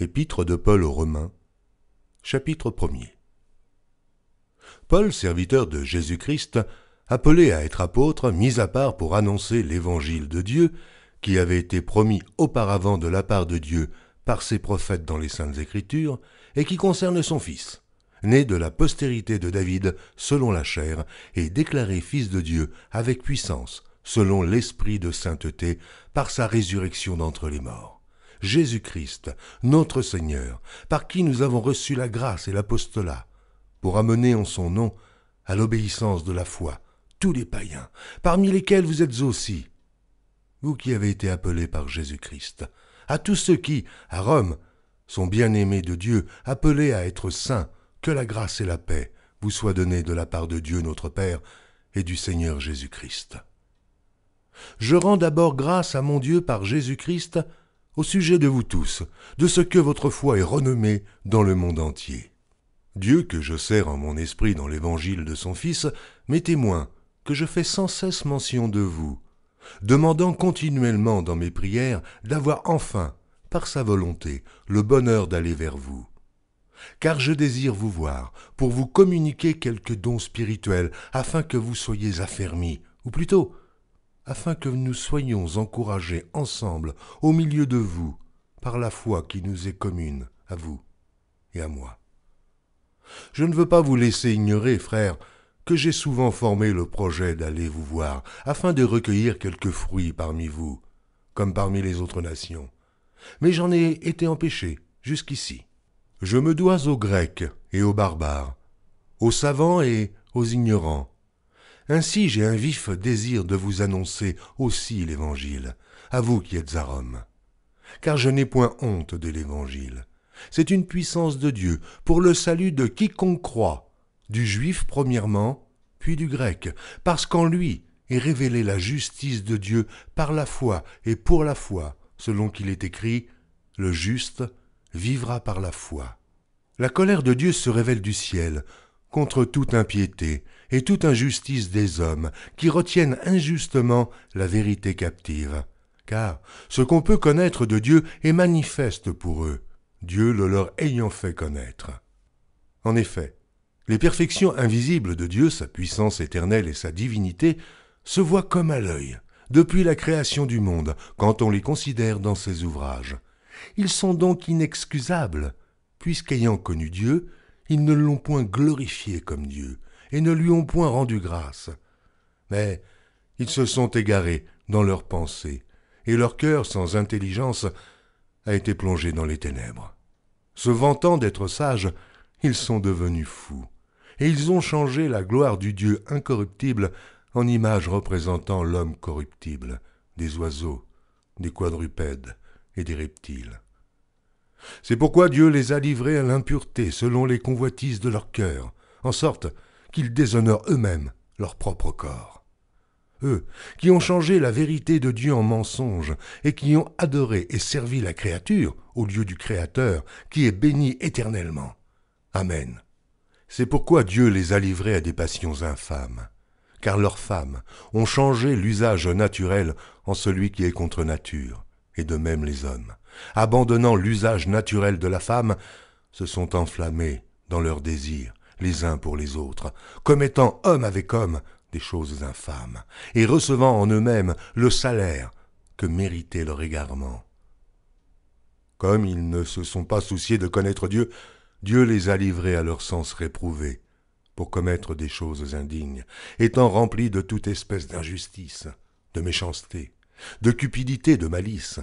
Épître de Paul aux Romains, chapitre 1er. Paul, serviteur de Jésus-Christ, appelé à être apôtre, mis à part pour annoncer l'évangile de Dieu, qui avait été promis auparavant de la part de Dieu par ses prophètes dans les Saintes Écritures, et qui concerne son Fils, né de la postérité de David selon la chair, et déclaré Fils de Dieu avec puissance, selon l'Esprit de sainteté, par sa résurrection d'entre les morts. Jésus-Christ, notre Seigneur, par qui nous avons reçu la grâce et l'apostolat, pour amener en son nom à l'obéissance de la foi tous les païens, parmi lesquels vous êtes aussi, vous qui avez été appelés par Jésus-Christ, à tous ceux qui, à Rome, sont bien-aimés de Dieu, appelés à être saints, que la grâce et la paix vous soient données de la part de Dieu notre Père et du Seigneur Jésus-Christ. Je rends d'abord grâce à mon Dieu par Jésus-Christ au sujet de vous tous, de ce que votre foi est renommée dans le monde entier. Dieu, que je sers en mon esprit dans l'évangile de son Fils, m'est témoin que je fais sans cesse mention de vous, demandant continuellement dans mes prières d'avoir enfin, par sa volonté, le bonheur d'aller vers vous. Car je désire vous voir, pour vous communiquer quelques dons spirituels, afin que vous soyez affermis, ou plutôt, afin que nous soyons encouragés ensemble au milieu de vous, par la foi qui nous est commune, à vous et à moi. Je ne veux pas vous laisser ignorer, frères, que j'ai souvent formé le projet d'aller vous voir, afin de recueillir quelques fruits parmi vous, comme parmi les autres nations. Mais j'en ai été empêché jusqu'ici. Je me dois aux Grecs et aux barbares, aux savants et aux ignorants. Ainsi j'ai un vif désir de vous annoncer aussi l'Évangile, à vous qui êtes à Rome. Car je n'ai point honte de l'Évangile. C'est une puissance de Dieu pour le salut de quiconque croit, du juif premièrement, puis du grec, parce qu'en lui est révélée la justice de Dieu par la foi et pour la foi, selon qu'il est écrit, « Le juste vivra par la foi ». La colère de Dieu se révèle du ciel contre toute impiété et toute injustice des hommes qui retiennent injustement la vérité captive. Car ce qu'on peut connaître de Dieu est manifeste pour eux, Dieu le leur ayant fait connaître. En effet, les perfections invisibles de Dieu, sa puissance éternelle et sa divinité, se voient comme à l'œil, depuis la création du monde, quand on les considère dans ses ouvrages. Ils sont donc inexcusables, puisqu'ayant connu Dieu, ils ne l'ont point glorifié comme Dieu, et ne lui ont point rendu grâce. Mais ils se sont égarés dans leurs pensées, et leur cœur sans intelligence a été plongé dans les ténèbres. Se vantant d'être sages, ils sont devenus fous, et ils ont changé la gloire du Dieu incorruptible en image représentant l'homme corruptible, des oiseaux, des quadrupèdes et des reptiles. C'est pourquoi Dieu les a livrés à l'impureté selon les convoitises de leur cœur, en sorte qu'ils déshonorent eux-mêmes leur propre corps. Eux, qui ont changé la vérité de Dieu en mensonge, et qui ont adoré et servi la créature au lieu du Créateur, qui est béni éternellement. Amen. C'est pourquoi Dieu les a livrés à des passions infâmes, car leurs femmes ont changé l'usage naturel en celui qui est contre nature, et de même les hommes, abandonnant l'usage naturel de la femme, se sont enflammés dans leurs désirs, les uns pour les autres, commettant homme avec homme des choses infâmes, et recevant en eux-mêmes le salaire que méritait leur égarement. Comme ils ne se sont pas souciés de connaître Dieu, Dieu les a livrés à leur sens réprouvé, pour commettre des choses indignes, étant remplis de toute espèce d'injustice, de méchanceté, de cupidité, de malice,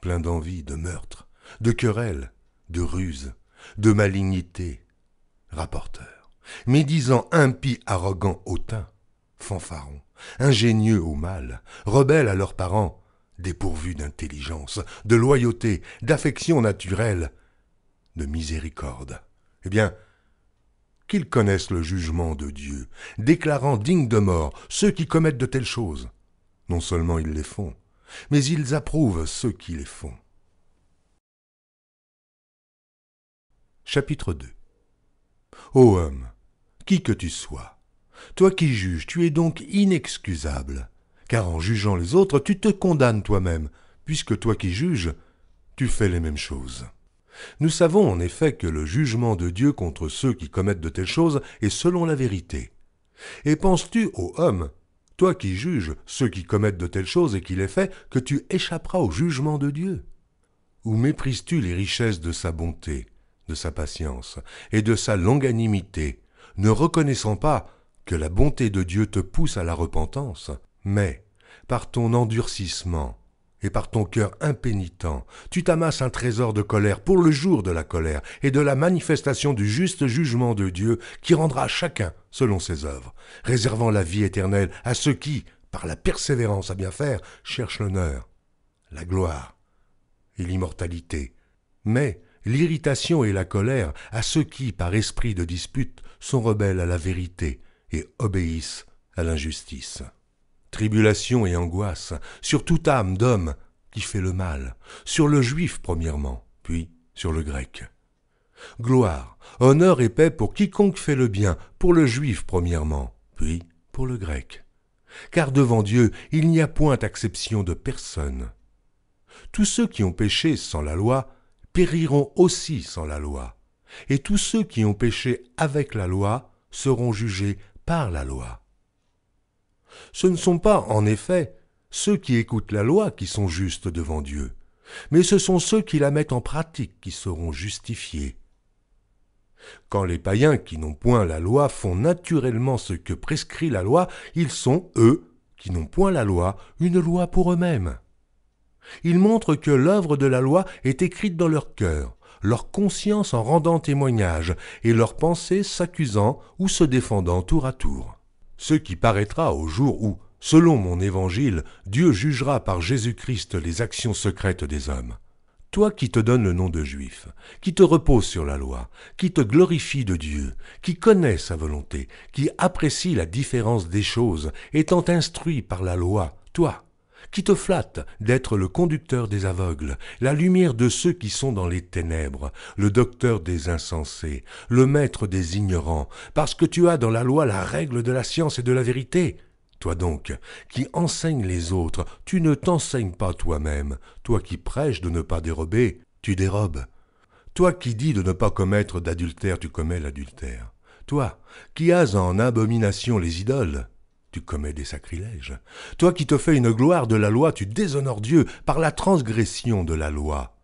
plein d'envie, de meurtre, de querelles, de ruse, de malignité, rapporteurs, médisants, impies, arrogants, hautains, fanfarons, ingénieux au mal, rebelles à leurs parents, dépourvus d'intelligence, de loyauté, d'affection naturelle, de miséricorde. Eh bien, qu'ils connaissent le jugement de Dieu, déclarant dignes de mort ceux qui commettent de telles choses. Non seulement ils les font, mais ils approuvent ceux qui les font. Chapitre 2. Ô homme, qui que tu sois, toi qui juges, tu es donc inexcusable, car en jugeant les autres, tu te condamnes toi-même, puisque toi qui juges, tu fais les mêmes choses. Nous savons en effet que le jugement de Dieu contre ceux qui commettent de telles choses est selon la vérité. Et penses-tu, ô homme, toi qui juges ceux qui commettent de telles choses et qui les fais, que tu échapperas au jugement de Dieu? Ou méprises-tu les richesses de sa bonté, de sa patience et de sa longanimité, ne reconnaissant pas que la bonté de Dieu te pousse à la repentance, mais, par ton endurcissement et par ton cœur impénitent, tu t'amasses un trésor de colère pour le jour de la colère et de la manifestation du juste jugement de Dieu qui rendra chacun selon ses œuvres, réservant la vie éternelle à ceux qui, par la persévérance à bien faire, cherchent l'honneur, la gloire et l'immortalité, mais l'irritation et la colère à ceux qui, par esprit de dispute, sont rebelles à la vérité et obéissent à l'injustice. Tribulation et angoisse sur toute âme d'homme qui fait le mal, sur le juif premièrement, puis sur le grec. Gloire, honneur et paix pour quiconque fait le bien, pour le juif premièrement, puis pour le grec. Car devant Dieu, il n'y a point d'acception de personne. Tous ceux qui ont péché sans la loi périront aussi sans la loi, et tous ceux qui ont péché avec la loi seront jugés par la loi. Ce ne sont pas, en effet, ceux qui écoutent la loi qui sont justes devant Dieu, mais ce sont ceux qui la mettent en pratique qui seront justifiés. Quand les païens qui n'ont point la loi font naturellement ce que prescrit la loi, ils sont, eux, qui n'ont point la loi, une loi pour eux-mêmes. Ils montrent que l'œuvre de la loi est écrite dans leur cœur, leur conscience en rendant témoignage, et leurs pensées s'accusant ou se défendant tour à tour. Ce qui paraîtra au jour où, selon mon évangile, Dieu jugera par Jésus-Christ les actions secrètes des hommes. Toi qui te donnes le nom de juif, qui te repose sur la loi, qui te glorifie de Dieu, qui connais sa volonté, qui apprécie la différence des choses, étant instruit par la loi, toi, qui te flatte d'être le conducteur des aveugles, la lumière de ceux qui sont dans les ténèbres, le docteur des insensés, le maître des ignorants, parce que tu as dans la loi la règle de la science et de la vérité. Toi donc, qui enseignes les autres, tu ne t'enseignes pas toi-même. Toi qui prêches de ne pas dérober, tu dérobes. Toi qui dis de ne pas commettre d'adultère, tu commets l'adultère. Toi qui as en abomination les idoles, tu commets des sacrilèges. Toi qui te fais une gloire de la loi, tu déshonores Dieu par la transgression de la loi.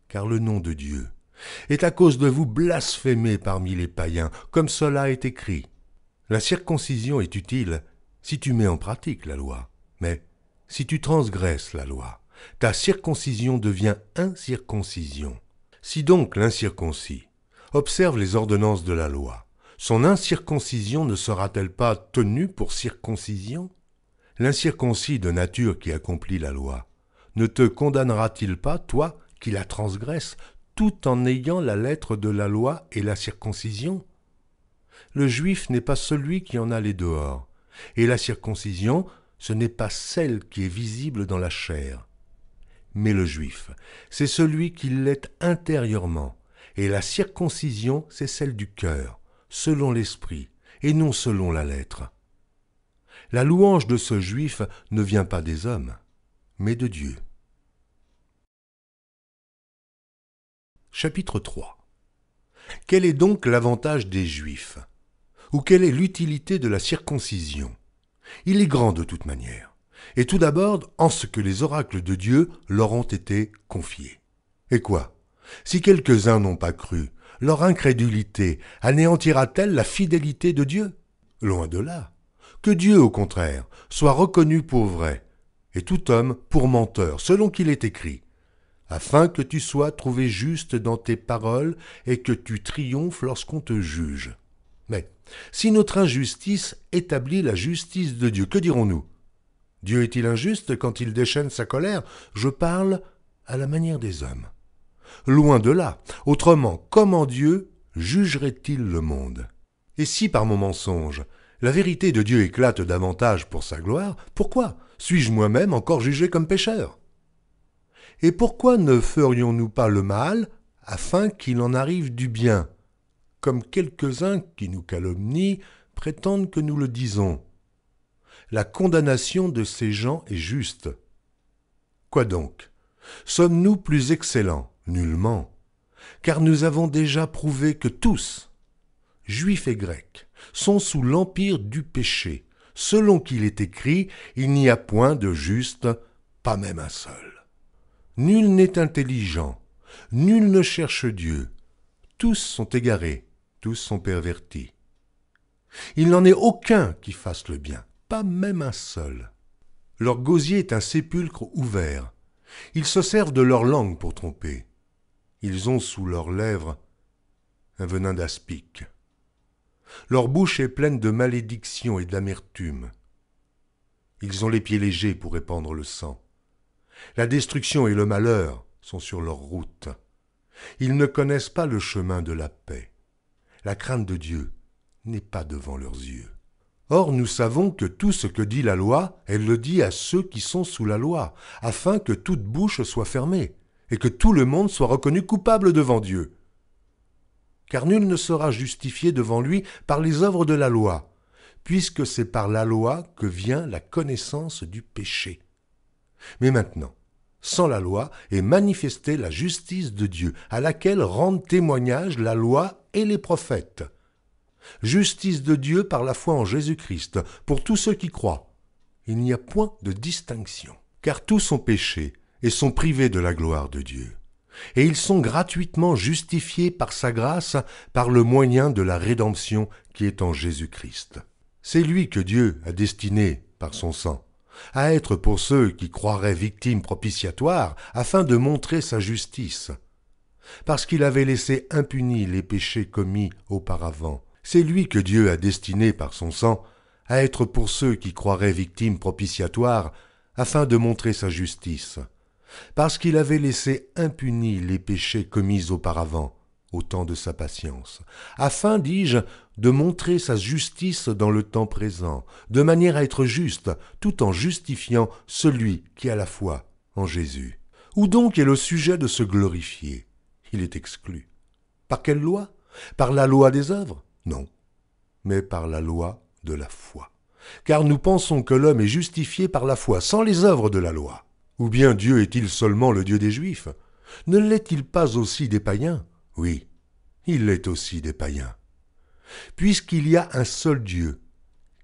Car le nom de Dieu est à cause de vous blasphémé parmi les païens, comme cela est écrit. La circoncision est utile si tu mets en pratique la loi, mais si tu transgresses la loi, ta circoncision devient incirconcision. Si donc l'incirconcis observe les ordonnances de la loi, son incirconcision ne sera-t-elle pas tenue pour circoncision? L'incirconcis de nature qui accomplit la loi ne te condamnera-t-il pas, toi, qui la transgresses, tout en ayant la lettre de la loi et la circoncision? Le juif n'est pas celui qui en a les dehors, et la circoncision, ce n'est pas celle qui est visible dans la chair. Mais le juif, c'est celui qui l'est intérieurement, et la circoncision, c'est celle du cœur, selon l'esprit, et non selon la lettre. La louange de ce juif ne vient pas des hommes, mais de Dieu. Chapitre 3. Quel est donc l'avantage des Juifs? Ou quelle est l'utilité de la circoncision? Il est grand de toute manière, et tout d'abord en ce que les oracles de Dieu leur ont été confiés. Et quoi? Si quelques-uns n'ont pas cru, leur incrédulité anéantira-t-elle la fidélité de Dieu? Loin de là. Que Dieu, au contraire, soit reconnu pour vrai, et tout homme pour menteur, selon qu'il est écrit, afin que tu sois trouvé juste dans tes paroles et que tu triomphes lorsqu'on te juge. Mais si notre injustice établit la justice de Dieu, que dirons-nous? Dieu est-il injuste quand il déchaîne sa colère? Je parle à la manière des hommes. Loin de là. Autrement, comment Dieu jugerait-il le monde? Et si par mon mensonge, la vérité de Dieu éclate davantage pour sa gloire, pourquoi suis-je moi-même encore jugé comme pécheur? Et pourquoi ne ferions-nous pas le mal afin qu'il en arrive du bien, comme quelques-uns qui nous calomnient prétendent que nous le disons? La condamnation de ces gens est juste. Quoi donc? Sommes-nous plus excellents? Nullement. car nous avons déjà prouvé que tous, juifs et grecs, sont sous l'empire du péché, selon qu'il est écrit, il n'y a point de juste, pas même un seul. Nul n'est intelligent, nul ne cherche Dieu, tous sont égarés, tous sont pervertis. Il n'en est aucun qui fasse le bien, pas même un seul. Leur gosier est un sépulcre ouvert. Ils se servent de leur langue pour tromper. Ils ont sous leurs lèvres un venin d'aspic. Leur bouche est pleine de malédiction et d'amertume. Ils ont les pieds légers pour répandre le sang. La destruction et le malheur sont sur leur route. Ils ne connaissent pas le chemin de la paix. La crainte de Dieu n'est pas devant leurs yeux. Or nous savons que tout ce que dit la loi, elle le dit à ceux qui sont sous la loi, afin que toute bouche soit fermée, et que tout le monde soit reconnu coupable devant Dieu. Car nul ne sera justifié devant lui par les œuvres de la loi, puisque c'est par la loi que vient la connaissance du péché. Mais maintenant, sans la loi est manifestée la justice de Dieu, à laquelle rendent témoignage la loi et les prophètes. Justice de Dieu par la foi en Jésus-Christ, pour tous ceux qui croient. Il n'y a point de distinction, car tous ont péché et sont privés de la gloire de Dieu. Et ils sont gratuitement justifiés par sa grâce, par le moyen de la rédemption qui est en Jésus-Christ. C'est lui que Dieu a destiné, par son sang, à être pour ceux qui croiraient victimes propitiatoires, afin de montrer sa justice. Parce qu'il avait laissé impunis les péchés commis auparavant, c'est lui que Dieu a destiné par son sang à être pour ceux qui croiraient victimes propitiatoires, afin de montrer sa justice. Parce qu'il avait laissé impunis les péchés commis auparavant, au temps de sa patience, afin, dis-je, de montrer sa justice dans le temps présent, de manière à être juste, tout en justifiant celui qui a la foi en Jésus. Où donc est le sujet de se glorifier? Il est exclu. Par quelle loi? Par la loi des œuvres? Non, mais par la loi de la foi. Car nous pensons que l'homme est justifié par la foi, sans les œuvres de la loi. Ou bien Dieu est-il seulement le Dieu des Juifs? Ne l'est-il pas aussi des païens? Oui, il l'est aussi des païens. Puisqu'il y a un seul Dieu,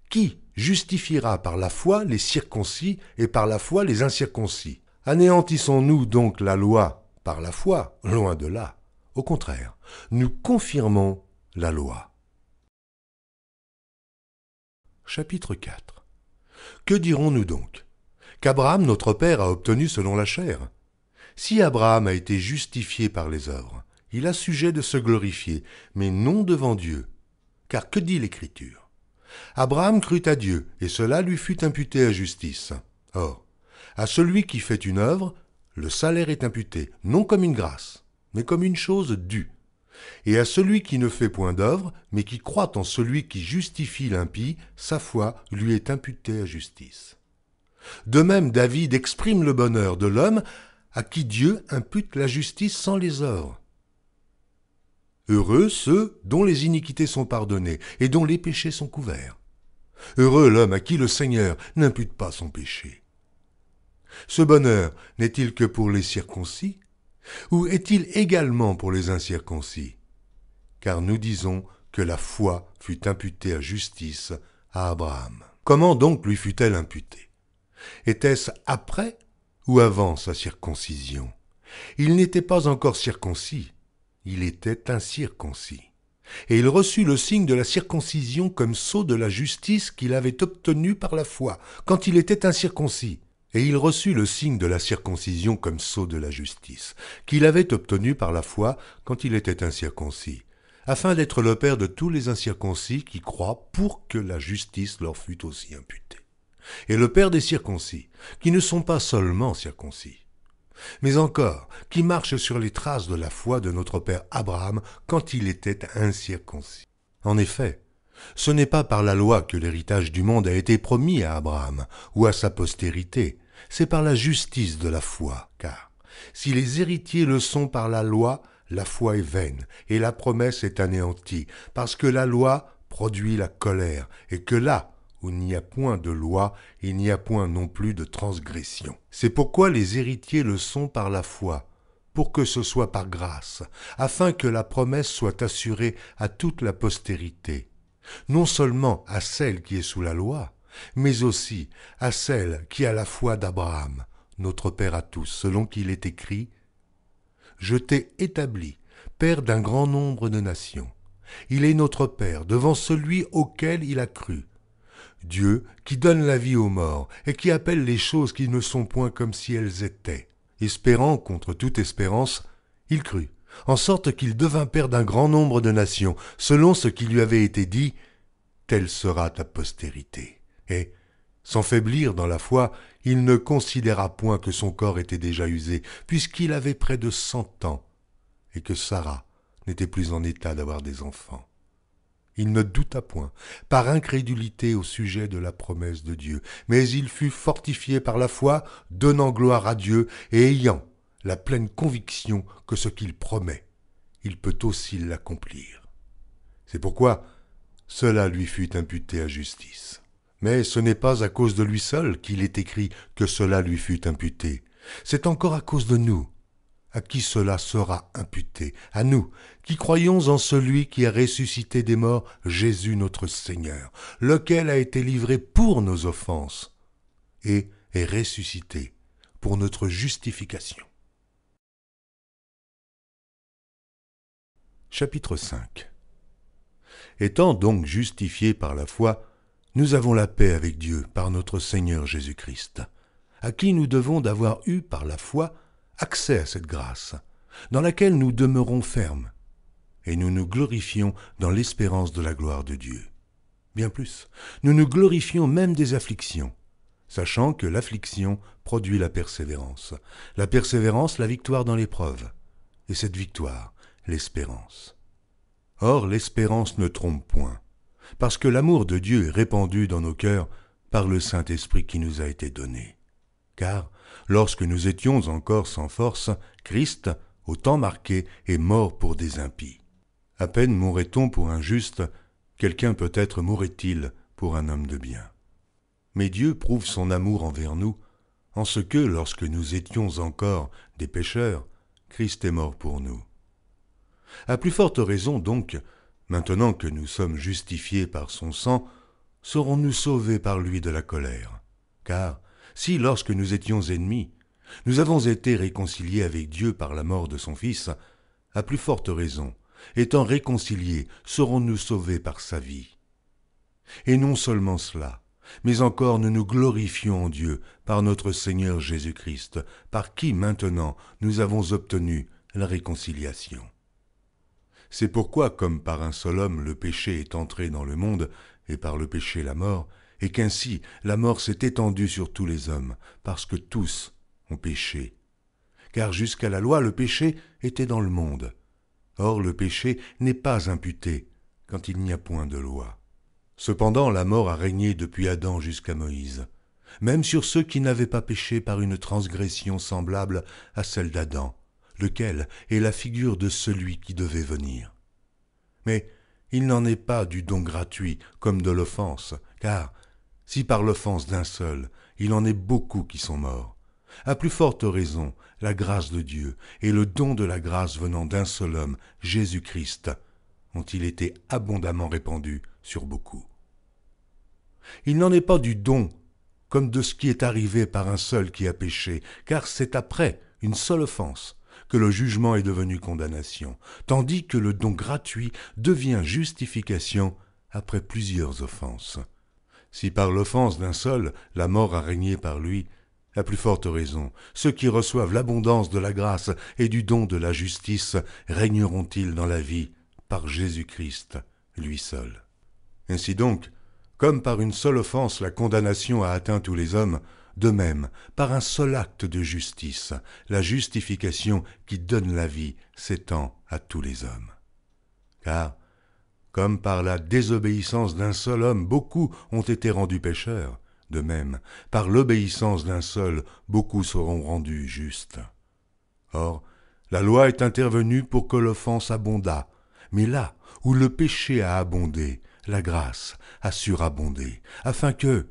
qui justifiera par la foi les circoncis et par la foi les incirconcis? Anéantissons-nous donc la loi par la foi? Loin de là. Au contraire, nous confirmons la loi. Chapitre 4. Que dirons-nous donc? Qu'Abraham, notre père, a obtenu selon la chair. Si Abraham a été justifié par les œuvres, il a sujet de se glorifier, mais non devant Dieu. Car que dit l'Écriture? Abraham crut à Dieu, et cela lui fut imputé à justice. Or, à celui qui fait une œuvre, le salaire est imputé, non comme une grâce, mais comme une chose due. Et à celui qui ne fait point d'œuvre, mais qui croit en celui qui justifie l'impie, sa foi lui est imputée à justice. De même, David exprime le bonheur de l'homme à qui Dieu impute la justice sans les œuvres. Heureux ceux dont les iniquités sont pardonnées et dont les péchés sont couverts. Heureux l'homme à qui le Seigneur n'impute pas son péché. Ce bonheur n'est-il que pour les circoncis? Ou est-il également pour les incirconcis? Car nous disons que la foi fut imputée à justice à Abraham. Comment donc lui fut-elle imputée? Était-ce après ou avant sa circoncision? Il n'était pas encore circoncis, il était incirconcis. Et il reçut le signe de la circoncision comme sceau de la justice qu'il avait obtenue par la foi, quand il était incirconcis. Et il reçut le signe de la circoncision comme sceau de la justice, qu'il avait obtenu par la foi quand il était incirconcis, afin d'être le père de tous les incirconcis qui croient pour que la justice leur fût aussi imputée. Et le père des circoncis, qui ne sont pas seulement circoncis, mais encore qui marchent sur les traces de la foi de notre père Abraham quand il était incirconcis. En effet, ce n'est pas par la loi que l'héritage du monde a été promis à Abraham ou à sa postérité, c'est par la justice de la foi, car si les héritiers le sont par la loi est vaine et la promesse est anéantie, parce que la loi produit la colère, et que là où il n'y a point de loi, il n'y a point non plus de transgression. C'est pourquoi les héritiers le sont par la foi, pour que ce soit par grâce, afin que la promesse soit assurée à toute la postérité, non seulement à celle qui est sous la loi, mais aussi à celle qui a la foi d'Abraham, notre Père à tous, selon qu'il est écrit « Je t'ai établi, Père d'un grand nombre de nations. Il est notre Père devant celui auquel il a cru. Dieu qui donne la vie aux morts et qui appelle les choses qui ne sont point comme si elles étaient. Espérant contre toute espérance, il crut, en sorte qu'il devint père d'un grand nombre de nations, selon ce qui lui avait été dit, telle sera ta postérité. Et, sans faiblir dans la foi, il ne considéra point que son corps était déjà usé, puisqu'il avait près de 100 ans, et que Sarah n'était plus en état d'avoir des enfants. Il ne douta point, par incrédulité au sujet de la promesse de Dieu, mais il fut fortifié par la foi, donnant gloire à Dieu et ayant la pleine conviction que ce qu'il promet, il peut aussi l'accomplir. C'est pourquoi cela lui fut imputé à justice. Mais ce n'est pas à cause de lui seul qu'il est écrit que cela lui fut imputé. C'est encore à cause de nous, à qui cela sera imputé, à nous, qui croyons en celui qui a ressuscité des morts, Jésus notre Seigneur, lequel a été livré pour nos offenses et est ressuscité pour notre justification. Chapitre 5. Étant donc justifiés par la foi, nous avons la paix avec Dieu par notre Seigneur Jésus-Christ, à qui nous devons d'avoir eu par la foi accès à cette grâce, dans laquelle nous demeurons fermes, et nous nous glorifions dans l'espérance de la gloire de Dieu. Bien plus, nous nous glorifions même des afflictions, sachant que l'affliction produit la persévérance, la victoire dans l'épreuve, et cette victoire, l'espérance. Or, l'espérance ne trompe point, parce que l'amour de Dieu est répandu dans nos cœurs par le Saint-Esprit qui nous a été donné. Car, lorsque nous étions encore sans force, Christ, au temps marqué, est mort pour des impies. À peine mourrait-on pour un juste, quelqu'un peut-être mourrait-il pour un homme de bien. Mais Dieu prouve son amour envers nous, en ce que, lorsque nous étions encore des pécheurs, Christ est mort pour nous. À plus forte raison donc, maintenant que nous sommes justifiés par son sang, serons-nous sauvés par lui de la colère. Car, si lorsque nous étions ennemis, nous avons été réconciliés avec Dieu par la mort de son Fils, à plus forte raison, étant réconciliés, serons-nous sauvés par sa vie. Et non seulement cela, mais encore nous nous glorifions en Dieu par notre Seigneur Jésus-Christ, par qui maintenant nous avons obtenu la réconciliation. C'est pourquoi, comme par un seul homme le péché est entré dans le monde, et par le péché la mort, et qu'ainsi la mort s'est étendue sur tous les hommes, parce que tous ont péché. Car jusqu'à la loi, le péché était dans le monde. Or le péché n'est pas imputé quand il n'y a point de loi. Cependant la mort a régné depuis Adam jusqu'à Moïse, même sur ceux qui n'avaient pas péché par une transgression semblable à celle d'Adam, lequel est la figure de celui qui devait venir. Mais il n'en est pas du don gratuit comme de l'offense, car si par l'offense d'un seul, il en est beaucoup qui sont morts, à plus forte raison, la grâce de Dieu et le don de la grâce venant d'un seul homme, Jésus-Christ, ont-ils été abondamment répandus sur beaucoup. Il n'en est pas du don comme de ce qui est arrivé par un seul qui a péché, car c'est après une seule offense que le jugement est devenu condamnation, tandis que le don gratuit devient justification après plusieurs offenses. Si par l'offense d'un seul, la mort a régné par lui, à plus forte raison, ceux qui reçoivent l'abondance de la grâce et du don de la justice régneront-ils dans la vie par Jésus-Christ, lui seul. Ainsi donc, comme par une seule offense la condamnation a atteint tous les hommes, de même, par un seul acte de justice, la justification qui donne la vie s'étend à tous les hommes. Car, comme par la désobéissance d'un seul homme beaucoup ont été rendus pécheurs, de même, par l'obéissance d'un seul, beaucoup seront rendus justes. Or, la loi est intervenue pour que l'offense abondât, mais là où le péché a abondé, la grâce a surabondé, afin que,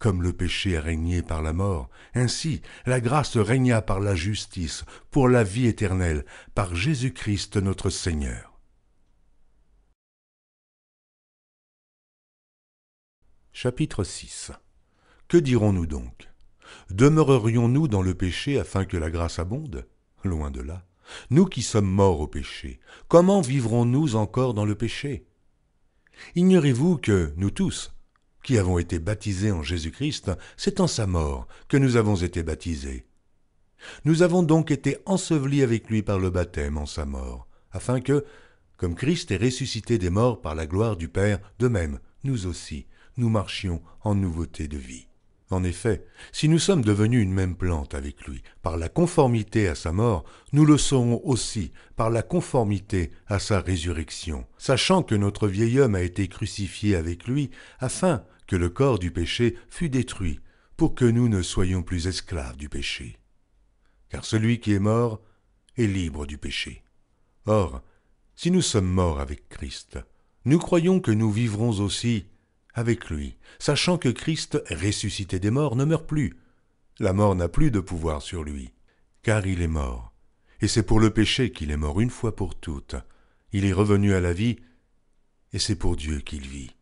Comme le péché a régné par la mort, ainsi la grâce régna par la justice, pour la vie éternelle, par Jésus-Christ notre Seigneur. Chapitre 6. Que dirons-nous donc? Demeurerions-nous dans le péché afin que la grâce abonde? Loin de là. Nous qui sommes morts au péché, comment vivrons-nous encore dans le péché? Ignorez-vous que nous tous, qui avons été baptisés en Jésus-Christ, c'est en sa mort que nous avons été baptisés. Nous avons donc été ensevelis avec lui par le baptême en sa mort, afin que, comme Christ est ressuscité des morts par la gloire du Père, de même, nous aussi, nous marchions en nouveauté de vie. En effet, si nous sommes devenus une même plante avec lui, par la conformité à sa mort, nous le serons aussi par la conformité à sa résurrection, sachant que notre vieil homme a été crucifié avec lui, afin que le corps du péché fût détruit, pour que nous ne soyons plus esclaves du péché. Car celui qui est mort est libre du péché. Or, si nous sommes morts avec Christ, nous croyons que nous vivrons aussi avec lui, sachant que Christ, ressuscité des morts, ne meurt plus. La mort n'a plus de pouvoir sur lui, car il est mort. Et c'est pour le péché qu'il est mort une fois pour toutes. Il est revenu à la vie, et c'est pour Dieu qu'il vit.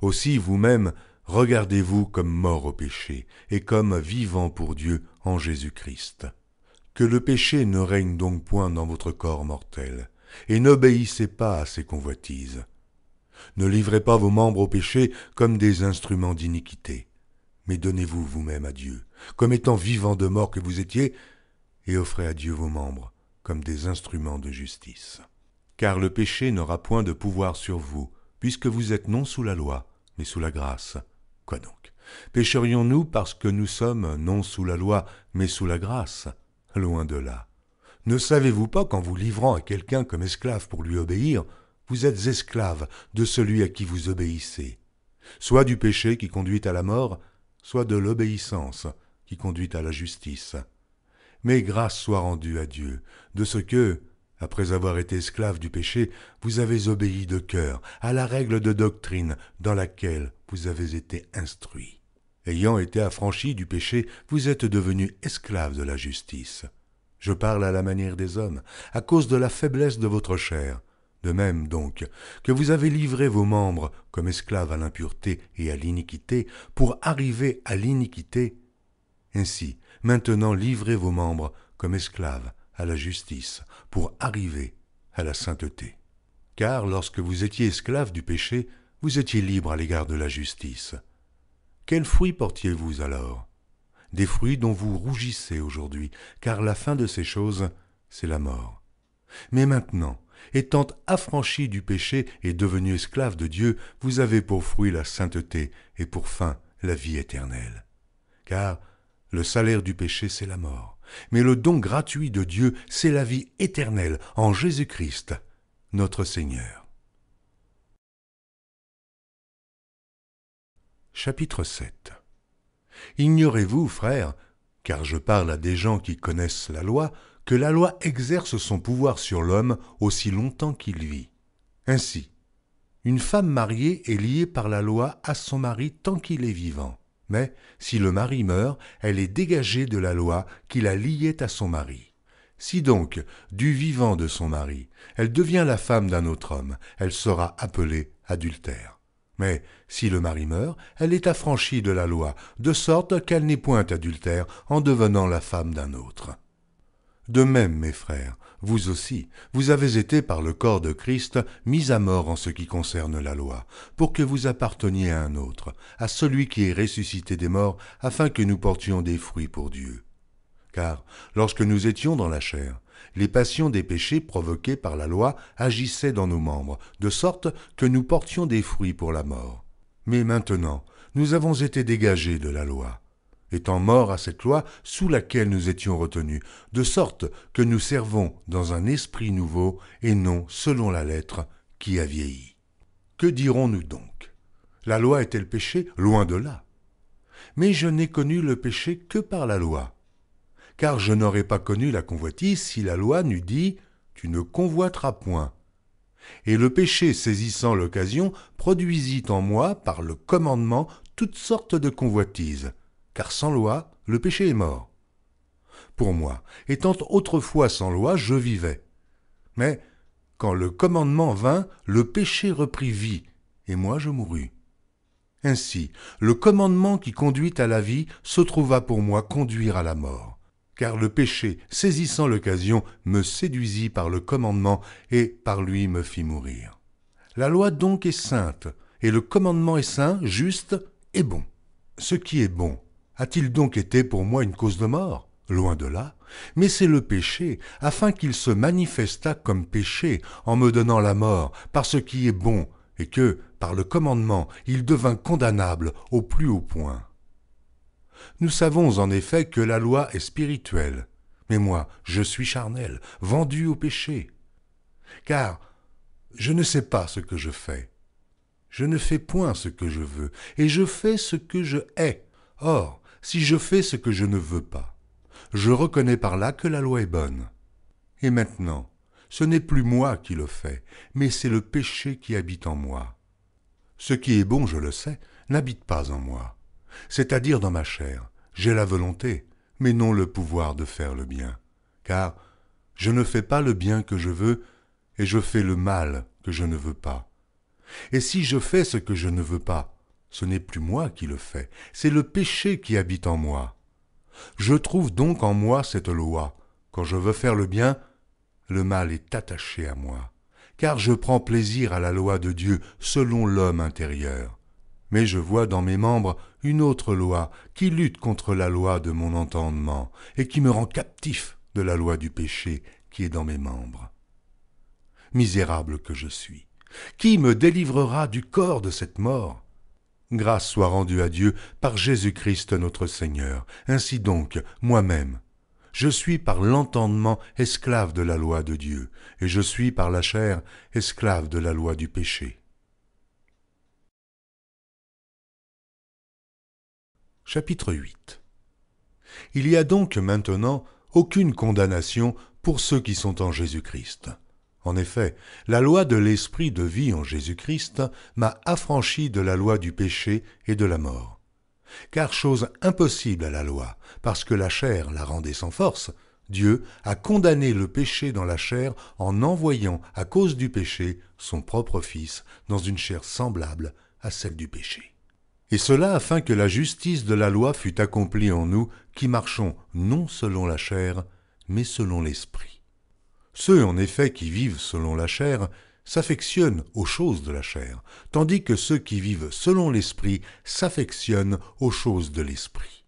Aussi vous-même, regardez-vous comme morts au péché, et comme vivants pour Dieu en Jésus-Christ. Que le péché ne règne donc point dans votre corps mortel, et n'obéissez pas à ses convoitises. Ne livrez pas vos membres au péché comme des instruments d'iniquité, mais donnez-vous vous-même à Dieu, comme étant vivants de mort que vous étiez, et offrez à Dieu vos membres comme des instruments de justice. Car le péché n'aura point de pouvoir sur vous, puisque vous êtes non sous la loi, mais sous la grâce. Quoi donc? Pécherions-nous parce que nous sommes non sous la loi, mais sous la grâce? Loin de là. Ne savez-vous pas qu'en vous livrant à quelqu'un comme esclave pour lui obéir, vous êtes esclave de celui à qui vous obéissez, soit du péché qui conduit à la mort, soit de l'obéissance qui conduit à la justice. Mais grâce soit rendue à Dieu, de ce que, après avoir été esclave du péché, vous avez obéi de cœur à la règle de doctrine dans laquelle vous avez été instruits. Ayant été affranchis du péché, vous êtes devenus esclaves de la justice. Je parle à la manière des hommes, à cause de la faiblesse de votre chair. De même donc que vous avez livré vos membres comme esclaves à l'impureté et à l'iniquité pour arriver à l'iniquité, ainsi maintenant livrez vos membres comme esclaves à la justice pour arriver à la sainteté. Car lorsque vous étiez esclaves du péché, vous étiez libres à l'égard de la justice. Quels fruits portiez-vous alors? Des fruits dont vous rougissez aujourd'hui, car la fin de ces choses, c'est la mort. Mais maintenant, étant affranchis du péché et devenus esclaves de Dieu, vous avez pour fruit la sainteté et pour fin la vie éternelle. Car le salaire du péché, c'est la mort, mais le don gratuit de Dieu, c'est la vie éternelle en Jésus-Christ, notre Seigneur. Chapitre 7. Ignorez-vous, frères, car je parle à des gens qui connaissent la loi, que la loi exerce son pouvoir sur l'homme aussi longtemps qu'il vit. Ainsi, une femme mariée est liée par la loi à son mari tant qu'il est vivant. Mais si le mari meurt, elle est dégagée de la loi qui la liait à son mari. Si donc, du vivant de son mari, elle devient la femme d'un autre homme, elle sera appelée adultère. Mais si le mari meurt, elle est affranchie de la loi, de sorte qu'elle n'est point adultère en devenant la femme d'un autre. De même, mes frères, vous aussi, vous avez été par le corps de Christ mis à mort en ce qui concerne la loi, pour que vous apparteniez à un autre, à celui qui est ressuscité des morts, afin que nous portions des fruits pour Dieu. Car, lorsque nous étions dans la chair, les passions des péchés provoqués par la loi agissaient dans nos membres, de sorte que nous portions des fruits pour la mort. Mais maintenant, nous avons été dégagés de la loi, étant morts à cette loi sous laquelle nous étions retenus, de sorte que nous servons dans un esprit nouveau et non selon la lettre qui a vieilli. Que dirons-nous donc? La loi est-elle péché? Loin de là. Mais je n'ai connu le péché que par la loi. Car je n'aurais pas connu la convoitise si la loi n'eût dit « Tu ne convoiteras point ». Et le péché saisissant l'occasion produisit en moi, par le commandement, toutes sortes de convoitises, car sans loi, le péché est mort. Pour moi, étant autrefois sans loi, je vivais. Mais quand le commandement vint, le péché reprit vie, et moi je mourus. Ainsi, le commandement qui conduit à la vie se trouva pour moi conduire à la mort. Car le péché, saisissant l'occasion, me séduisit par le commandement et par lui me fit mourir. La loi donc est sainte, et le commandement est saint, juste et bon. Ce qui est bon, a-t-il donc été pour moi une cause de mort? Loin de là, mais c'est le péché, afin qu'il se manifestât comme péché, en me donnant la mort, par ce qui est bon, et que, par le commandement, il devint condamnable au plus haut point. Nous savons en effet que la loi est spirituelle, mais moi, je suis charnel, vendu au péché. Car je ne sais pas ce que je fais. Je ne fais point ce que je veux, et je fais ce que je hais. Or, si je fais ce que je ne veux pas, je reconnais par là que la loi est bonne. Et maintenant, ce n'est plus moi qui le fais, mais c'est le péché qui habite en moi. Ce qui est bon, je le sais, n'habite pas en moi, c'est-à-dire dans ma chair. J'ai la volonté, mais non le pouvoir de faire le bien. Car je ne fais pas le bien que je veux, et je fais le mal que je ne veux pas. Et si je fais ce que je ne veux pas, ce n'est plus moi qui le fais, c'est le péché qui habite en moi. Je trouve donc en moi cette loi. Quand je veux faire le bien, le mal est attaché à moi, car je prends plaisir à la loi de Dieu selon l'homme intérieur. Mais je vois dans mes membres une autre loi qui lutte contre la loi de mon entendement et qui me rend captif de la loi du péché qui est dans mes membres. Misérable que je suis, qui me délivrera du corps de cette mort? Grâce soit rendue à Dieu par Jésus-Christ notre Seigneur. Ainsi donc, moi-même, je suis par l'entendement esclave de la loi de Dieu, et je suis par la chair esclave de la loi du péché. Chapitre 8. Il y a donc maintenant aucune condamnation pour ceux qui sont en Jésus-Christ. En effet, la loi de l'esprit de vie en Jésus-Christ m'a affranchi de la loi du péché et de la mort. Car chose impossible à la loi, parce que la chair la rendait sans force, Dieu a condamné le péché dans la chair en envoyant, à cause du péché, son propre Fils dans une chair semblable à celle du péché. Et cela afin que la justice de la loi fût accomplie en nous qui marchons non selon la chair, mais selon l'esprit. Ceux, en effet, qui vivent selon la chair s'affectionnent aux choses de la chair, tandis que ceux qui vivent selon l'esprit s'affectionnent aux choses de l'esprit.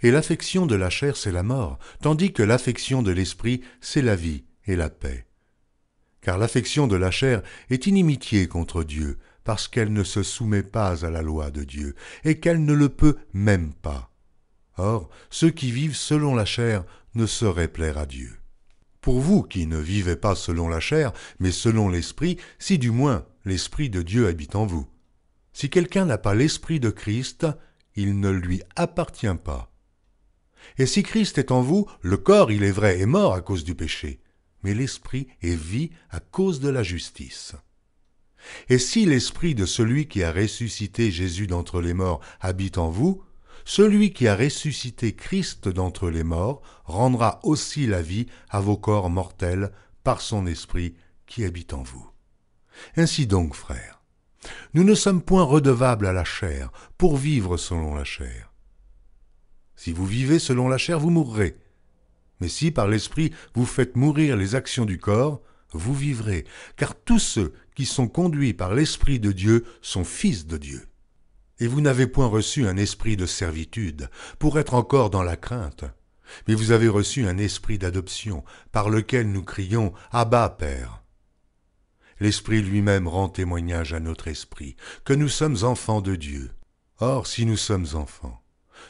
Et l'affection de la chair, c'est la mort, tandis que l'affection de l'esprit, c'est la vie et la paix. Car l'affection de la chair est inimitié contre Dieu, parce qu'elle ne se soumet pas à la loi de Dieu, et qu'elle ne le peut même pas. Or, ceux qui vivent selon la chair ne sauraient plaire à Dieu. Pour vous qui ne vivez pas selon la chair, mais selon l'esprit, si du moins l'esprit de Dieu habite en vous. Si quelqu'un n'a pas l'esprit de Christ, il ne lui appartient pas. Et si Christ est en vous, le corps, il est vrai, est mort à cause du péché, mais l'esprit est vie à cause de la justice. Et si l'esprit de celui qui a ressuscité Jésus d'entre les morts habite en vous, celui qui a ressuscité Christ d'entre les morts rendra aussi la vie à vos corps mortels par son esprit qui habite en vous. Ainsi donc, frères, nous ne sommes point redevables à la chair pour vivre selon la chair. Si vous vivez selon la chair, vous mourrez. Mais si par l'esprit vous faites mourir les actions du corps, vous vivrez, car tous ceux qui sont conduits par l'Esprit de Dieu sont fils de Dieu. Et vous n'avez point reçu un esprit de servitude, pour être encore dans la crainte, mais vous avez reçu un esprit d'adoption, par lequel nous crions « Abba, Père ». L'Esprit lui-même rend témoignage à notre esprit que nous sommes enfants de Dieu. Or, si nous sommes enfants,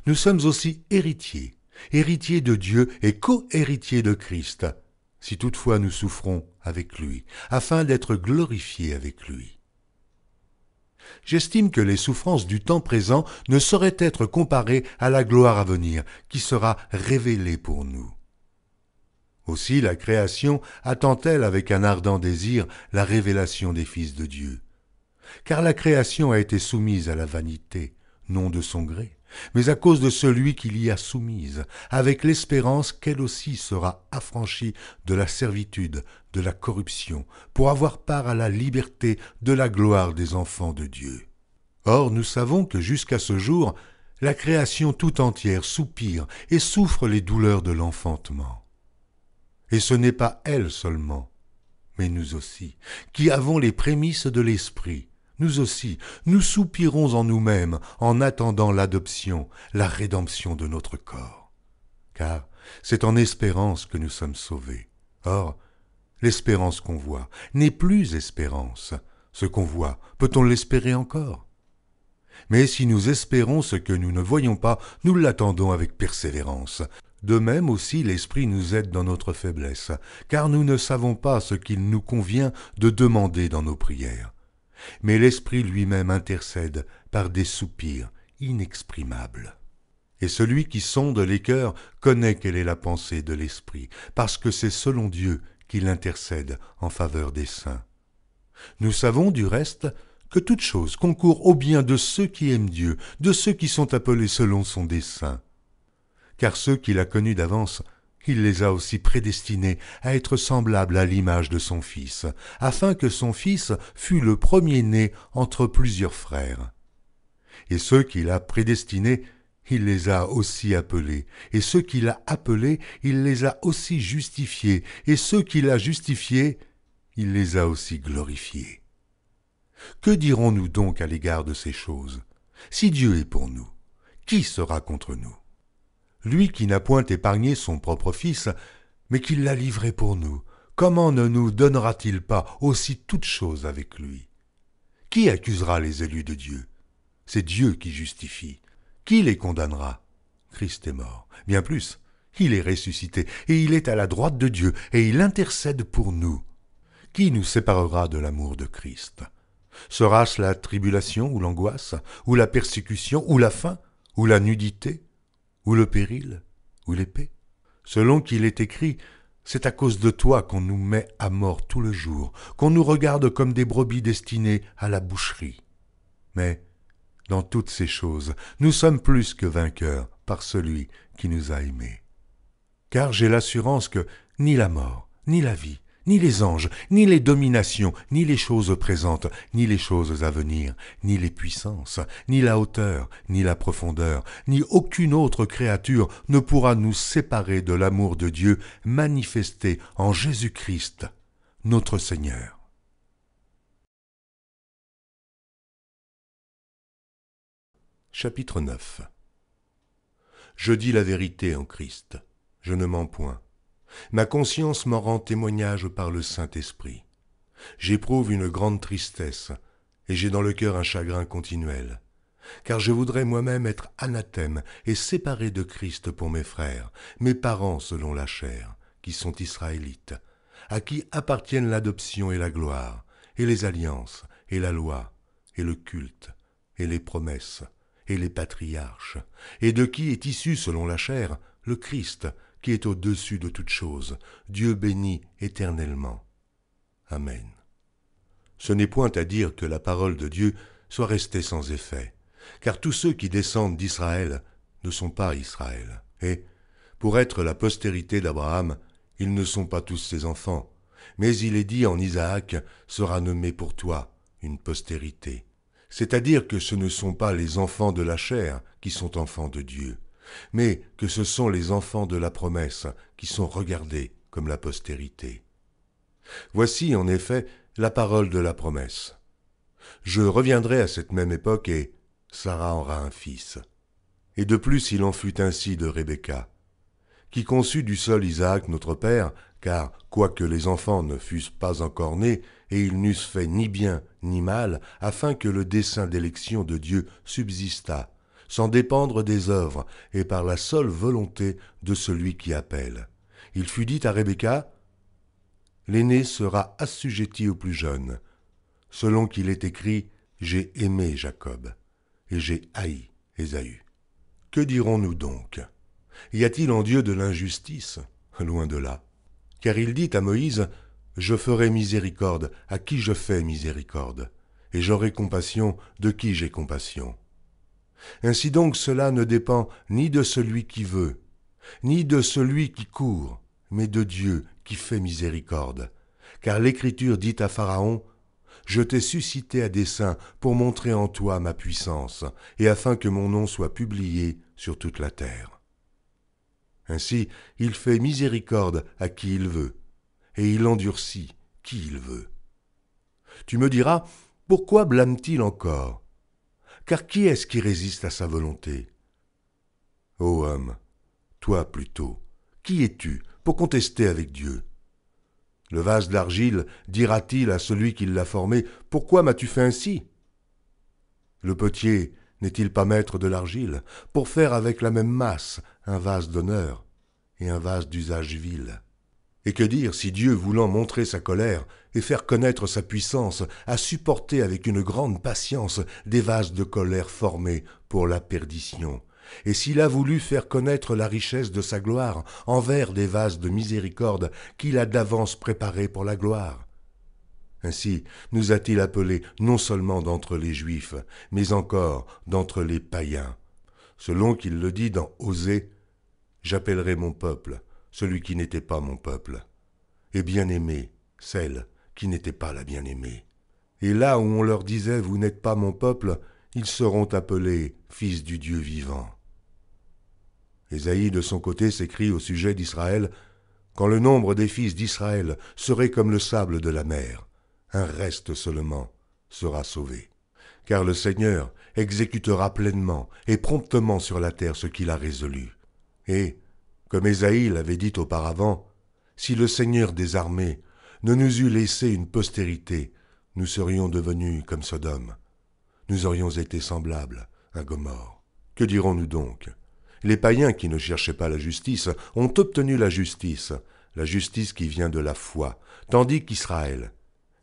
nous sommes aussi héritiers, héritiers de Dieu et co-héritiers de Christ, si toutefois nous souffrons avec lui, afin d'être glorifiés avec lui. J'estime que les souffrances du temps présent ne sauraient être comparées à la gloire à venir, qui sera révélée pour nous. Aussi la création attend-elle avec un ardent désir la révélation des fils de Dieu. Car la création a été soumise à la vanité, non de son gré, mais à cause de celui qui l'y a soumise, avec l'espérance qu'elle aussi sera affranchie de la servitude, de la corruption, pour avoir part à la liberté de la gloire des enfants de Dieu. Or, nous savons que jusqu'à ce jour, la création tout entière soupire et souffre les douleurs de l'enfantement. Et ce n'est pas elle seulement, mais nous aussi, qui avons les prémices de l'Esprit, nous aussi, nous soupirons en nous-mêmes en attendant l'adoption, la rédemption de notre corps. Car c'est en espérance que nous sommes sauvés. Or, l'espérance qu'on voit n'est plus espérance. Ce qu'on voit, peut-on l'espérer encore ? Mais si nous espérons ce que nous ne voyons pas, nous l'attendons avec persévérance. De même aussi l'Esprit nous aide dans notre faiblesse, car nous ne savons pas ce qu'il nous convient de demander dans nos prières. Mais l'Esprit lui-même intercède par des soupirs inexprimables. Et celui qui sonde les cœurs connaît quelle est la pensée de l'Esprit, parce que c'est selon Dieu qu'il intercède en faveur des saints. Nous savons du reste que toute chose concourt au bien de ceux qui aiment Dieu, de ceux qui sont appelés selon son dessein. Car ceux qu'il a connus d'avance, il les a aussi prédestinés à être semblables à l'image de son Fils, afin que son Fils fût le premier-né entre plusieurs frères. Et ceux qu'il a prédestinés, il les a aussi appelés, et ceux qu'il a appelés, il les a aussi justifiés, et ceux qu'il a justifiés, il les a aussi glorifiés. Que dirons-nous donc à l'égard de ces choses? Si Dieu est pour nous, qui sera contre nous? Lui qui n'a point épargné son propre Fils, mais qui l'a livré pour nous, comment ne nous donnera-t-il pas aussi toutes choses avec lui? Qui accusera les élus de Dieu? C'est Dieu qui justifie. Qui les condamnera? Christ est mort. Bien plus, il est ressuscité, et il est à la droite de Dieu, et il intercède pour nous. Qui nous séparera de l'amour de Christ? Sera-ce la tribulation ou l'angoisse, ou la persécution, ou la faim, ou la nudité, ou le péril, ou l'épée? Selon qu'il est écrit, c'est à cause de toi qu'on nous met à mort tout le jour, qu'on nous regarde comme des brebis destinées à la boucherie. Mais, dans toutes ces choses, nous sommes plus que vainqueurs par celui qui nous a aimés. Car j'ai l'assurance que ni la mort, ni la vie, ni les anges, ni les dominations, ni les choses présentes, ni les choses à venir, ni les puissances, ni la hauteur, ni la profondeur, ni aucune autre créature ne pourra nous séparer de l'amour de Dieu manifesté en Jésus-Christ, notre Seigneur. Chapitre 9. Je dis la vérité en Christ, je ne mens point. Ma conscience m'en rend témoignage par le Saint-Esprit. J'éprouve une grande tristesse, et j'ai dans le cœur un chagrin continuel, car je voudrais moi-même être anathème et séparé de Christ pour mes frères, mes parents selon la chair, qui sont israélites, à qui appartiennent l'adoption et la gloire, et les alliances, et la loi, et le culte, et les promesses, et les patriarches, et de qui est issu selon la chair le Christ, qui est au-dessus de toutes choses, Dieu béni éternellement. Amen. Ce n'est point à dire que la parole de Dieu soit restée sans effet, car tous ceux qui descendent d'Israël ne sont pas Israël, et, pour être la postérité d'Abraham, ils ne sont pas tous ses enfants, mais il est dit en Isaac sera nommé pour toi une postérité. C'est-à-dire que ce ne sont pas les enfants de la chair qui sont enfants de Dieu, mais que ce sont les enfants de la promesse qui sont regardés comme la postérité. Voici en effet la parole de la promesse. Je reviendrai à cette même époque et Sarah aura un fils. Et de plus il en fut ainsi de Rebecca, qui conçut du seul Isaac notre père, car quoique les enfants ne fussent pas encore nés, et ils n'eussent fait ni bien ni mal, afin que le dessein d'élection de Dieu subsistât, sans dépendre des œuvres, et par la seule volonté de celui qui appelle. Il fut dit à Rebecca, « L'aîné sera assujetti au plus jeune, selon qu'il est écrit, j'ai aimé Jacob, et j'ai haï Ésaü. » Que dirons-nous donc? Y a-t-il en Dieu de l'injustice? Loin de là. Car il dit à Moïse, « Je ferai miséricorde à qui je fais miséricorde, et j'aurai compassion de qui j'ai compassion. » Ainsi donc cela ne dépend ni de celui qui veut, ni de celui qui court, mais de Dieu qui fait miséricorde. Car l'Écriture dit à Pharaon, « Je t'ai suscité à dessein pour montrer en toi ma puissance, et afin que mon nom soit publié sur toute la terre. » Ainsi, il fait miséricorde à qui il veut, et il endurcit qui il veut. Tu me diras, pourquoi blâme-t-il encore? Car qui est-ce qui résiste à sa volonté? Ô homme, toi plutôt, qui es-tu pour contester avec Dieu? Le vase d'argile dira-t-il à celui qui l'a formé, « Pourquoi m'as-tu fait ainsi ?» Le potier n'est-il pas maître de l'argile pour faire avec la même masse un vase d'honneur et un vase d'usage vil? Et que dire si Dieu, voulant montrer sa colère et faire connaître sa puissance, a supporté avec une grande patience des vases de colère formés pour la perdition, et s'il a voulu faire connaître la richesse de sa gloire envers des vases de miséricorde qu'il a d'avance préparés pour la gloire? Ainsi nous a-t-il appelés non seulement d'entre les Juifs, mais encore d'entre les païens. Selon qu'il le dit dans Osée, « J'appellerai mon peuple celui qui n'était pas mon peuple, et bien-aimée celle qui n'était pas la bien-aimée. » Et là où on leur disait « Vous n'êtes pas mon peuple », ils seront appelés fils du Dieu vivant. Ésaïe, de son côté, s'écrie au sujet d'Israël, « Quand le nombre des fils d'Israël serait comme le sable de la mer, un reste seulement sera sauvé. Car le Seigneur exécutera pleinement et promptement sur la terre ce qu'il a résolu. » Et, comme Ésaïe l'avait dit auparavant, « Si le Seigneur des armées ne nous eût laissé une postérité, nous serions devenus comme Sodome. Nous aurions été semblables à Gomorrhe. » Que dirons-nous donc? Les païens qui ne cherchaient pas la justice ont obtenu la justice qui vient de la foi, tandis qu'Israël,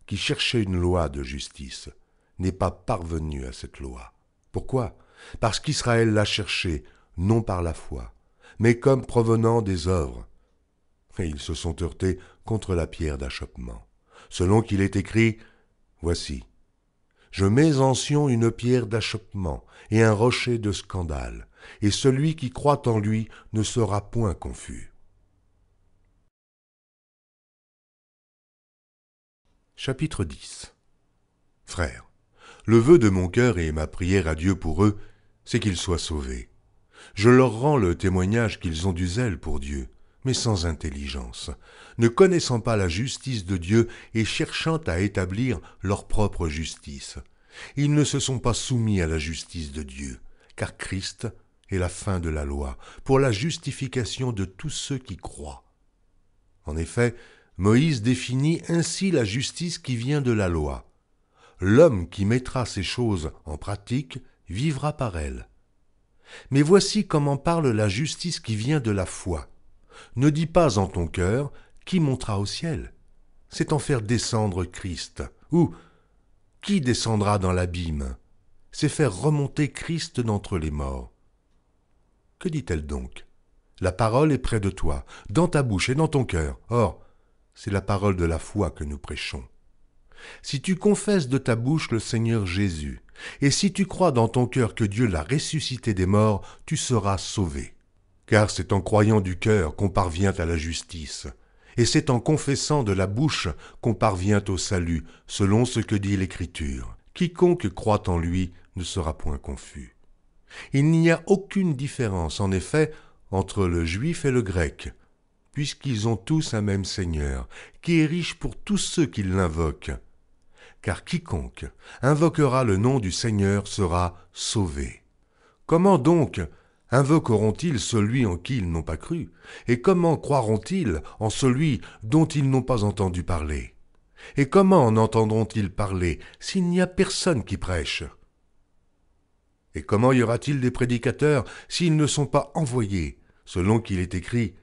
qui cherchait une loi de justice, n'est pas parvenu à cette loi. Pourquoi? Parce qu'Israël l'a cherchée, non par la foi, mais comme provenant des œuvres. Et ils se sont heurtés contre la pierre d'achoppement. Selon qu'il est écrit, « Voici, je mets en Sion une pierre d'achoppement et un rocher de scandale, et celui qui croit en lui ne sera point confus. » Chapitre 10. Frères, le vœu de mon cœur et ma prière à Dieu pour eux, c'est qu'ils soient sauvés. Je leur rends le témoignage qu'ils ont du zèle pour Dieu, mais sans intelligence, ne connaissant pas la justice de Dieu et cherchant à établir leur propre justice. Ils ne se sont pas soumis à la justice de Dieu, car Christ est la fin de la loi, pour la justification de tous ceux qui croient. En effet, Moïse définit ainsi la justice qui vient de la loi. L'homme qui mettra ces choses en pratique vivra par elles. Mais voici comment parle la justice qui vient de la foi. Ne dis pas en ton cœur, qui montera au ciel? C'est en faire descendre Christ. Ou, qui descendra dans l'abîme? C'est faire remonter Christ d'entre les morts. Que dit-elle donc? La parole est près de toi, dans ta bouche et dans ton cœur. Or, c'est la parole de la foi que nous prêchons. Si tu confesses de ta bouche le Seigneur Jésus, et si tu crois dans ton cœur que Dieu l'a ressuscité des morts, tu seras sauvé. Car c'est en croyant du cœur qu'on parvient à la justice, et c'est en confessant de la bouche qu'on parvient au salut, selon ce que dit l'Écriture. Quiconque croit en lui ne sera point confus. Il n'y a aucune différence, en effet, entre le juif et le grec, puisqu'ils ont tous un même Seigneur, qui est riche pour tous ceux qui l'invoquent. Car quiconque invoquera le nom du Seigneur sera sauvé. Comment donc invoqueront-ils celui en qui ils n'ont pas cru? Et comment croiront-ils en celui dont ils n'ont pas entendu parler? Et comment en entendront-ils parler s'il n'y a personne qui prêche? Et comment y aura-t-il des prédicateurs s'ils ne sont pas envoyés, selon qu'il est écrit,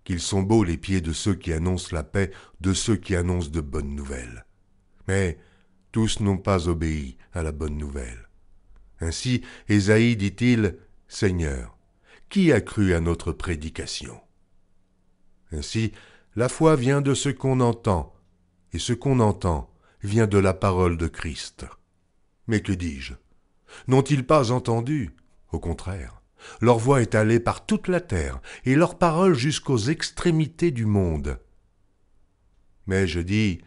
qu'ils sont beaux les pieds de ceux qui annoncent la paix, de ceux qui annoncent de bonnes nouvelles. Mais tous n'ont pas obéi à la bonne nouvelle. Ainsi, Ésaïe dit-il, « Seigneur, qui a cru à notre prédication ?» Ainsi, la foi vient de ce qu'on entend, et ce qu'on entend vient de la parole de Christ. Mais que dis-je? N'ont-ils pas entendu? Au contraire, leur voix est allée par toute la terre, et leur parole jusqu'aux extrémités du monde. Mais je dis,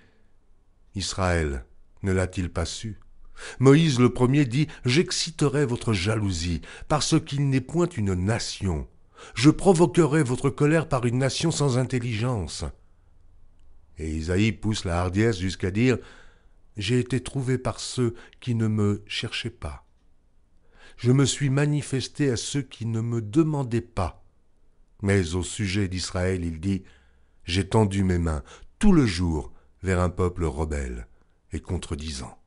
Israël ne l'a-t-il pas su? Moïse le premier dit, « J'exciterai votre jalousie, parce qu'il n'est point une nation. Je provoquerai votre colère par une nation sans intelligence. » Et Isaïe pousse la hardiesse jusqu'à dire, « J'ai été trouvé par ceux qui ne me cherchaient pas. Je me suis manifesté à ceux qui ne me demandaient pas. » Mais au sujet d'Israël, il dit, « J'ai tendu mes mains tout le jour vers un peuple rebelle et contredisant. »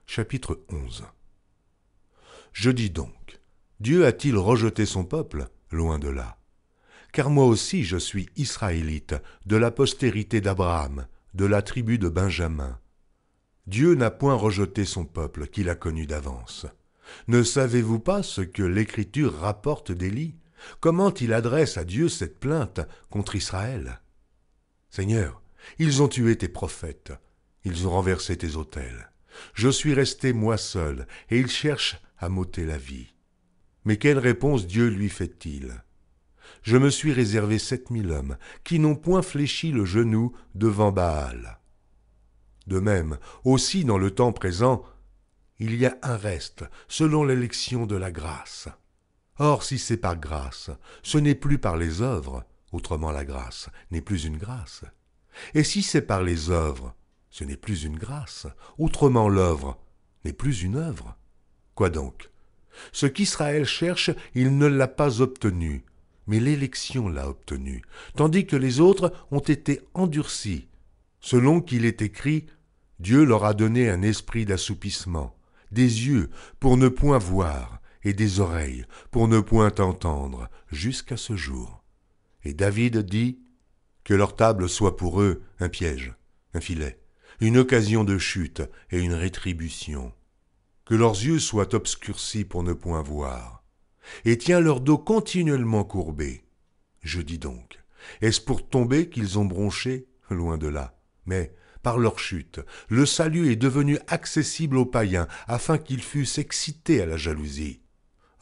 Chapitre 11. Je dis donc, Dieu a-t-il rejeté son peuple? Loin de là. Car moi aussi je suis israélite, de la postérité d'Abraham, de la tribu de Benjamin. Dieu n'a point rejeté son peuple qu'il a connu d'avance. Ne savez-vous pas ce que l'Écriture rapporte d'Élie? Comment il adresse à Dieu cette plainte contre Israël? Seigneur, ils ont tué tes prophètes, ils ont renversé tes autels. Je suis resté moi seul, et ils cherchent à m'ôter la vie. Mais quelle réponse Dieu lui fait-il? Je me suis réservé 7000 hommes, qui n'ont point fléchi le genou devant Baal. De même, aussi dans le temps présent, il y a un reste, selon l'élection de la grâce. Or, si c'est par grâce, ce n'est plus par les œuvres, autrement la grâce n'est plus une grâce. Et si c'est par les œuvres, ce n'est plus une grâce, autrement l'œuvre n'est plus une œuvre. Quoi donc? Ce qu'Israël cherche, il ne l'a pas obtenu, mais l'élection l'a obtenu, tandis que les autres ont été endurcis. Selon qu'il est écrit, Dieu leur a donné un esprit d'assoupissement, des yeux pour ne point voir, et des oreilles pour ne point entendre, jusqu'à ce jour. Et David dit, que leur table soit pour eux un piège, un filet, une occasion de chute et une rétribution. Que leurs yeux soient obscurcis pour ne point voir, et tiens leur dos continuellement courbé. Je dis donc, est-ce pour tomber qu'ils ont bronché? Loin de là. Mais, par leur chute, le salut est devenu accessible aux païens, afin qu'ils fussent excités à la jalousie.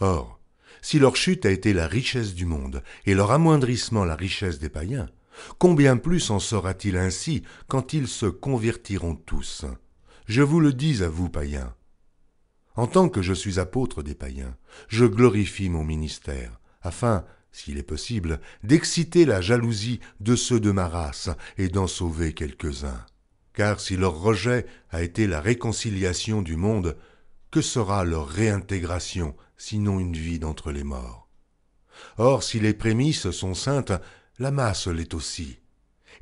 Or, si leur chute a été la richesse du monde, et leur amoindrissement la richesse des païens, combien plus en sera-t-il ainsi quand ils se convertiront tous? Je vous le dis à vous, païens. En tant que je suis apôtre des païens, je glorifie mon ministère, afin, s'il est possible, d'exciter la jalousie de ceux de ma race et d'en sauver quelques-uns. Car si leur rejet a été la réconciliation du monde, que sera leur réintégration, sinon une vie d'entre les morts? Or, si les prémices sont saintes, la masse l'est aussi.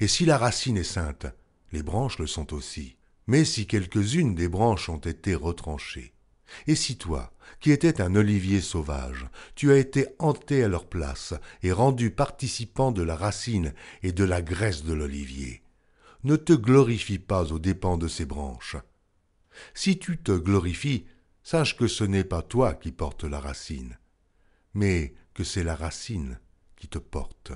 Et si la racine est sainte, les branches le sont aussi. Mais si quelques-unes des branches ont été retranchées, et si toi, qui étais un olivier sauvage, tu as été hanté à leur place et rendu participant de la racine et de la graisse de l'olivier, ne te glorifie pas aux dépens de ces branches. Si tu te glorifies, sache que ce n'est pas toi qui portes la racine, mais que c'est la racine qui te porte.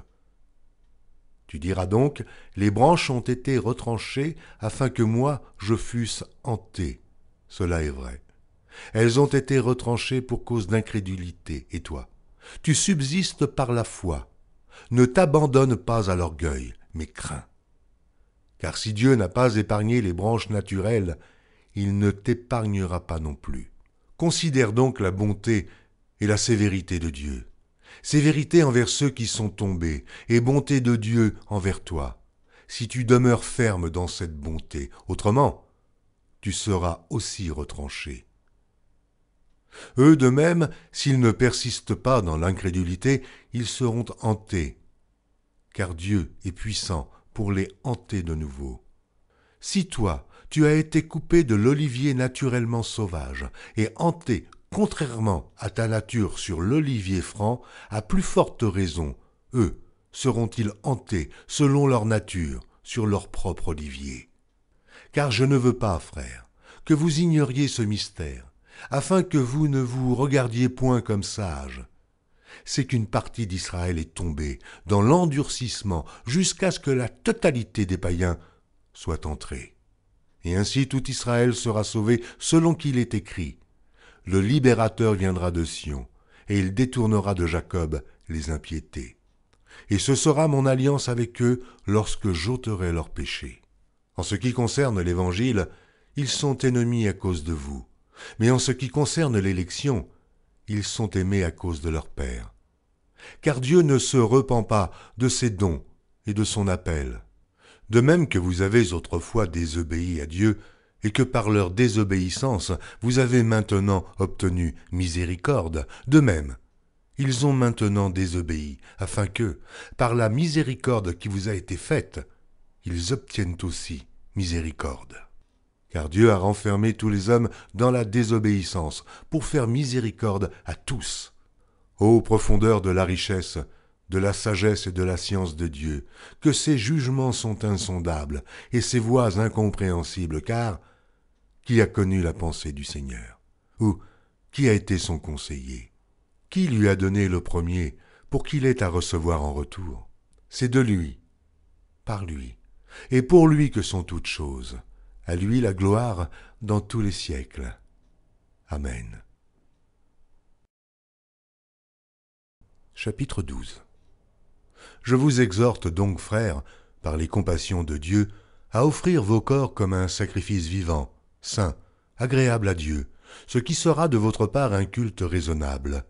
Tu diras donc, les branches ont été retranchées afin que moi je fusse hanté. Cela est vrai. Elles ont été retranchées pour cause d'incrédulité, et toi, tu subsistes par la foi. Ne t'abandonne pas à l'orgueil, mais crains. Car si Dieu n'a pas épargné les branches naturelles, il ne t'épargnera pas non plus. Considère donc la bonté et la sévérité de Dieu. Sévérité envers ceux qui sont tombés, et bonté de Dieu envers toi, si tu demeures ferme dans cette bonté. Autrement, tu seras aussi retranché. Eux de même, s'ils ne persistent pas dans l'incrédulité, ils seront hantés, car Dieu est puissant pour les hanter de nouveau. Si toi, tu as été coupé de l'olivier naturellement sauvage et hanté contrairement à ta nature sur l'olivier franc, à plus forte raison, eux seront-ils hantés selon leur nature sur leur propre olivier. Car je ne veux pas, frères, que vous ignoriez ce mystère, afin que vous ne vous regardiez point comme sages. C'est qu'une partie d'Israël est tombée dans l'endurcissement jusqu'à ce que la totalité des païens soit entrée. Et ainsi tout Israël sera sauvé selon qu'il est écrit. Le libérateur viendra de Sion, et il détournera de Jacob les impiétés. Et ce sera mon alliance avec eux lorsque j'ôterai leurs péchés. En ce qui concerne l'Évangile, ils sont ennemis à cause de vous. Mais en ce qui concerne l'élection, ils sont aimés à cause de leur Père. Car Dieu ne se repent pas de ses dons et de son appel. De même que vous avez autrefois désobéi à Dieu, et que par leur désobéissance vous avez maintenant obtenu miséricorde, de même, ils ont maintenant désobéi, afin que, par la miséricorde qui vous a été faite, ils obtiennent aussi miséricorde. Car Dieu a renfermé tous les hommes dans la désobéissance, pour faire miséricorde à tous. Ô profondeur de la richesse, de la sagesse et de la science de Dieu, que ses jugements sont insondables et ses voies incompréhensibles, car qui a connu la pensée du Seigneur? Ou qui a été son conseiller? Qui lui a donné le premier pour qu'il ait à recevoir en retour? C'est de lui, par lui, et pour lui que sont toutes choses. À lui la gloire dans tous les siècles. Amen. Chapitre 12. Je vous exhorte donc, frères, par les compassions de Dieu, à offrir vos corps comme un sacrifice vivant, saint, agréable à Dieu, ce qui sera de votre part un culte raisonnable.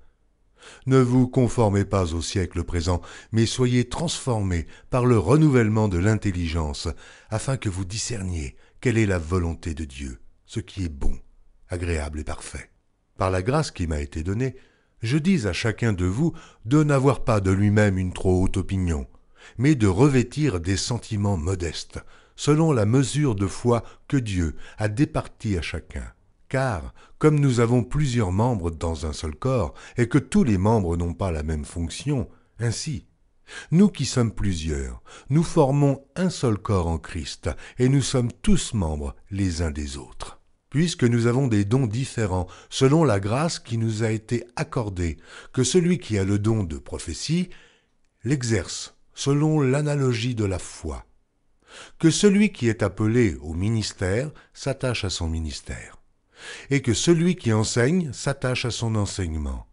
Ne vous conformez pas au siècle présent, mais soyez transformés par le renouvellement de l'intelligence, afin que vous discerniez quelle est la volonté de Dieu, ce qui est bon, agréable et parfait. Par la grâce qui m'a été donnée, je dis à chacun de vous de n'avoir pas de lui-même une trop haute opinion, mais de revêtir des sentiments modestes, selon la mesure de foi que Dieu a départie à chacun. Car, comme nous avons plusieurs membres dans un seul corps, et que tous les membres n'ont pas la même fonction, ainsi, nous qui sommes plusieurs, nous formons un seul corps en Christ, et nous sommes tous membres les uns des autres. Puisque nous avons des dons différents selon la grâce qui nous a été accordée, que celui qui a le don de prophétie l'exerce selon l'analogie de la foi, que celui qui est appelé au ministère s'attache à son ministère, et que celui qui enseigne s'attache à son enseignement,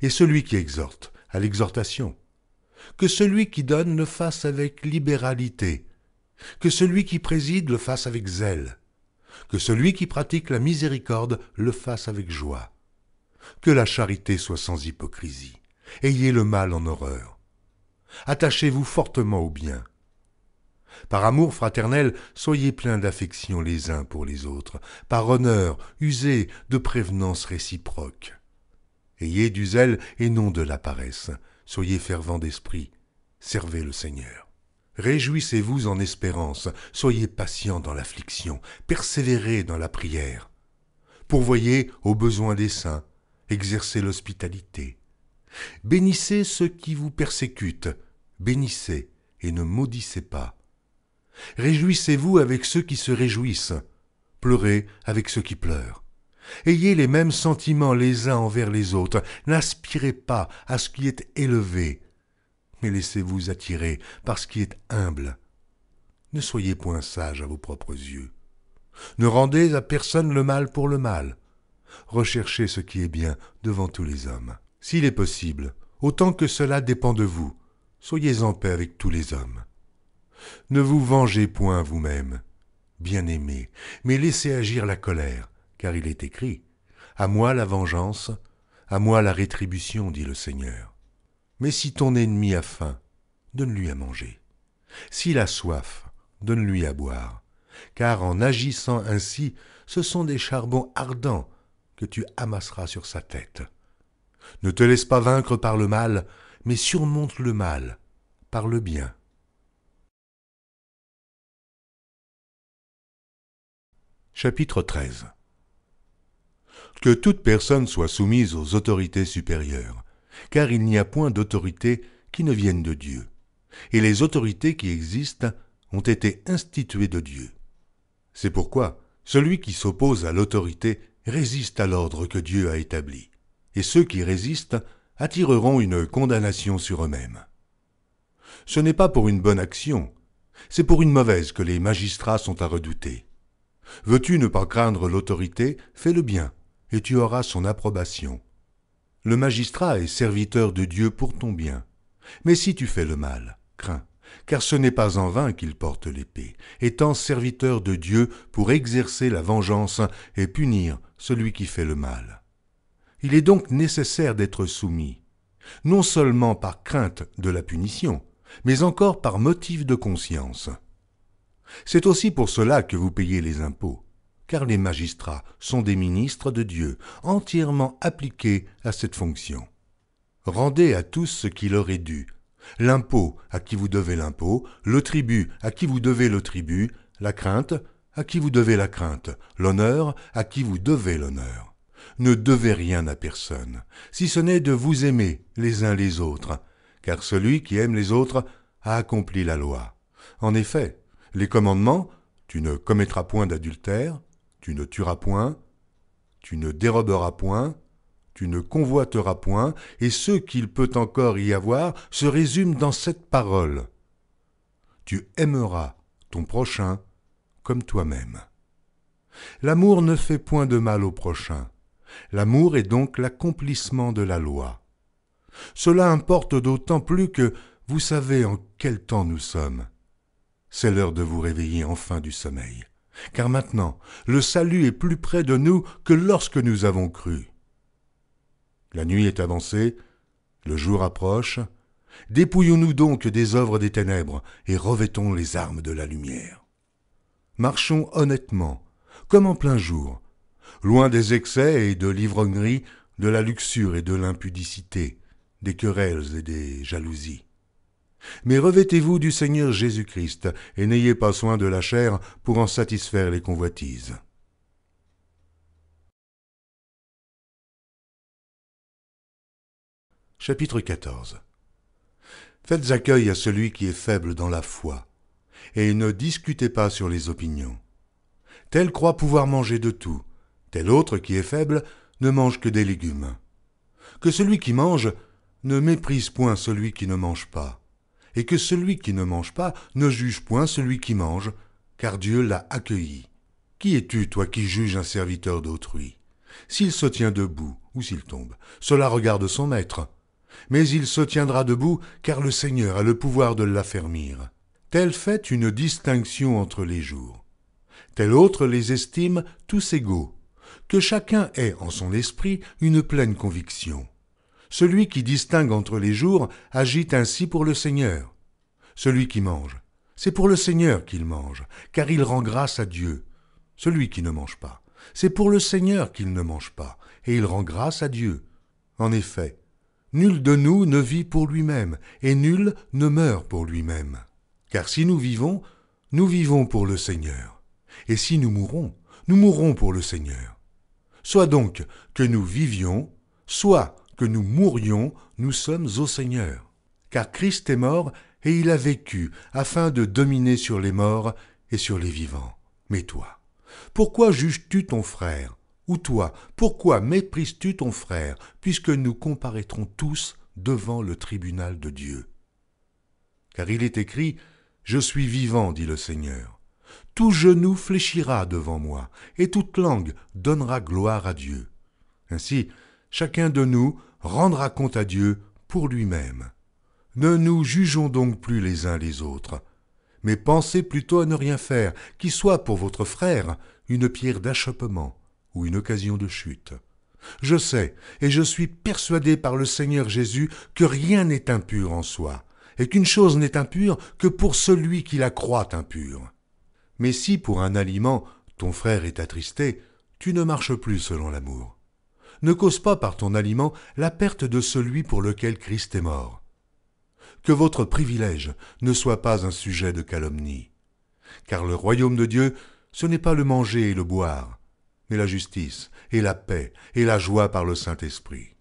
et celui qui exhorte à l'exhortation, que celui qui donne le fasse avec libéralité, que celui qui préside le fasse avec zèle, que celui qui pratique la miséricorde le fasse avec joie, que la charité soit sans hypocrisie, ayez le mal en horreur, attachez-vous fortement au bien. Par amour fraternel, soyez pleins d'affection les uns pour les autres, par honneur, usez de prévenance réciproque. Ayez du zèle et non de la paresse, soyez fervents d'esprit, servez le Seigneur. Réjouissez-vous en espérance, soyez patients dans l'affliction, persévérez dans la prière. Pourvoyez aux besoins des saints, exercez l'hospitalité. Bénissez ceux qui vous persécutent, bénissez et ne maudissez pas. Réjouissez-vous avec ceux qui se réjouissent, pleurez avec ceux qui pleurent. Ayez les mêmes sentiments les uns envers les autres, n'aspirez pas à ce qui est élevé, mais laissez-vous attirer par ce qui est humble. Ne soyez point sages à vos propres yeux. Ne rendez à personne le mal pour le mal. Recherchez ce qui est bien devant tous les hommes. S'il est possible, autant que cela dépend de vous, soyez en paix avec tous les hommes. Ne vous vengez point vous-même, bien-aimés, mais laissez agir la colère, car il est écrit « À moi la vengeance, à moi la rétribution, dit le Seigneur. » Mais si ton ennemi a faim, donne-lui à manger. S'il a soif, donne-lui à boire. Car en agissant ainsi, ce sont des charbons ardents que tu amasseras sur sa tête. Ne te laisse pas vaincre par le mal, mais surmonte le mal par le bien. Chapitre 13. Que toute personne soit soumise aux autorités supérieures, car il n'y a point d'autorité qui ne vienne de Dieu, et les autorités qui existent ont été instituées de Dieu. C'est pourquoi celui qui s'oppose à l'autorité résiste à l'ordre que Dieu a établi, et ceux qui résistent attireront une condamnation sur eux-mêmes. Ce n'est pas pour une bonne action, c'est pour une mauvaise que les magistrats sont à redouter. Veux-tu ne pas craindre l'autorité, fais le bien, et tu auras son approbation. Le magistrat est serviteur de Dieu pour ton bien. Mais si tu fais le mal, crains, car ce n'est pas en vain qu'il porte l'épée, étant serviteur de Dieu pour exercer la vengeance et punir celui qui fait le mal. Il est donc nécessaire d'être soumis, non seulement par crainte de la punition, mais encore par motif de conscience. C'est aussi pour cela que vous payez les impôts, car les magistrats sont des ministres de Dieu, entièrement appliqués à cette fonction. Rendez à tous ce qui leur est dû, l'impôt à qui vous devez l'impôt, le tribut à qui vous devez le tribut, la crainte à qui vous devez la crainte, l'honneur à qui vous devez l'honneur. Ne devez rien à personne, si ce n'est de vous aimer les uns les autres, car celui qui aime les autres a accompli la loi. En effet, les commandements, tu ne commettras point d'adultère, tu ne tueras point, tu ne déroberas point, tu ne convoiteras point, et ce qu'il peut encore y avoir se résume dans cette parole. Tu aimeras ton prochain comme toi-même. L'amour ne fait point de mal au prochain. L'amour est donc l'accomplissement de la loi. Cela importe d'autant plus que vous savez en quel temps nous sommes. C'est l'heure de vous réveiller enfin du sommeil, car maintenant le salut est plus près de nous que lorsque nous avons cru. La nuit est avancée, le jour approche. Dépouillons-nous donc des œuvres des ténèbres et revêtons les armes de la lumière. Marchons honnêtement, comme en plein jour, loin des excès et de l'ivrognerie, de la luxure et de l'impudicité, des querelles et des jalousies. Mais revêtez-vous du Seigneur Jésus-Christ et n'ayez pas soin de la chair pour en satisfaire les convoitises. Chapitre 14. Faites accueil à celui qui est faible dans la foi, et ne discutez pas sur les opinions. Tel croit pouvoir manger de tout, tel autre qui est faible ne mange que des légumes. Que celui qui mange ne méprise point celui qui ne mange pas, et que celui qui ne mange pas ne juge point celui qui mange, car Dieu l'a accueilli. Qui es-tu, toi qui juges un serviteur d'autrui? S'il se tient debout ou s'il tombe, cela regarde son maître. Mais il se tiendra debout, car le Seigneur a le pouvoir de l'affermir. Tel fait une distinction entre les jours. Tel autre les estime tous égaux. Que chacun ait en son esprit une pleine conviction. Celui qui distingue entre les jours agit ainsi pour le Seigneur. Celui qui mange, c'est pour le Seigneur qu'il mange, car il rend grâce à Dieu. Celui qui ne mange pas, c'est pour le Seigneur qu'il ne mange pas, et il rend grâce à Dieu. En effet, nul de nous ne vit pour lui-même, et nul ne meurt pour lui-même. Car si nous vivons pour le Seigneur. Et si nous mourrons pour le Seigneur. Soit donc que nous vivions, soit que nous mourions, nous sommes au Seigneur. Car Christ est mort, et il a vécu, afin de dominer sur les morts et sur les vivants. Mais toi, pourquoi juges-tu ton frère? Ou toi, pourquoi méprises-tu ton frère, puisque nous comparaîtrons tous devant le tribunal de Dieu? Car il est écrit, « Je suis vivant, dit le Seigneur. Tout genou fléchira devant moi, et toute langue donnera gloire à Dieu. » Ainsi, chacun de nous rendra compte à Dieu pour lui-même. Ne nous jugeons donc plus les uns les autres, mais pensez plutôt à ne rien faire, qui soit pour votre frère une pierre d'achoppement ou une occasion de chute. Je sais, et je suis persuadé par le Seigneur Jésus, que rien n'est impur en soi, et qu'une chose n'est impure que pour celui qui la croit impure. Mais si pour un aliment ton frère est attristé, tu ne marches plus selon l'amour. Ne cause pas par ton aliment la perte de celui pour lequel Christ est mort. Que votre privilège ne soit pas un sujet de calomnie. Car le royaume de Dieu, ce n'est pas le manger et le boire, mais la justice et la paix et la joie par le Saint-Esprit.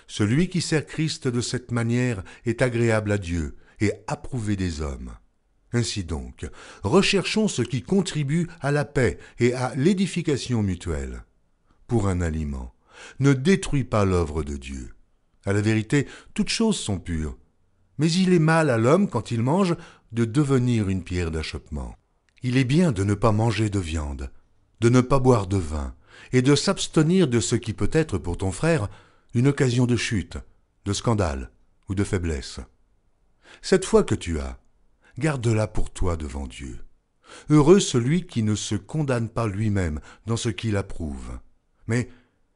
Celui qui sert Christ de cette manière est agréable à Dieu et approuvé des hommes. Ainsi donc, recherchons ce qui contribue à la paix et à l'édification mutuelle. Pour un aliment, ne détruis pas l'œuvre de Dieu. À la vérité, toutes choses sont pures, mais il est mal à l'homme, quand il mange, de devenir une pierre d'achoppement. Il est bien de ne pas manger de viande, de ne pas boire de vin, et de s'abstenir de ce qui peut être pour ton frère une occasion de chute, de scandale ou de faiblesse. Cette foi que tu as, garde-la pour toi devant Dieu. Heureux celui qui ne se condamne pas lui-même dans ce qu'il approuve. Mais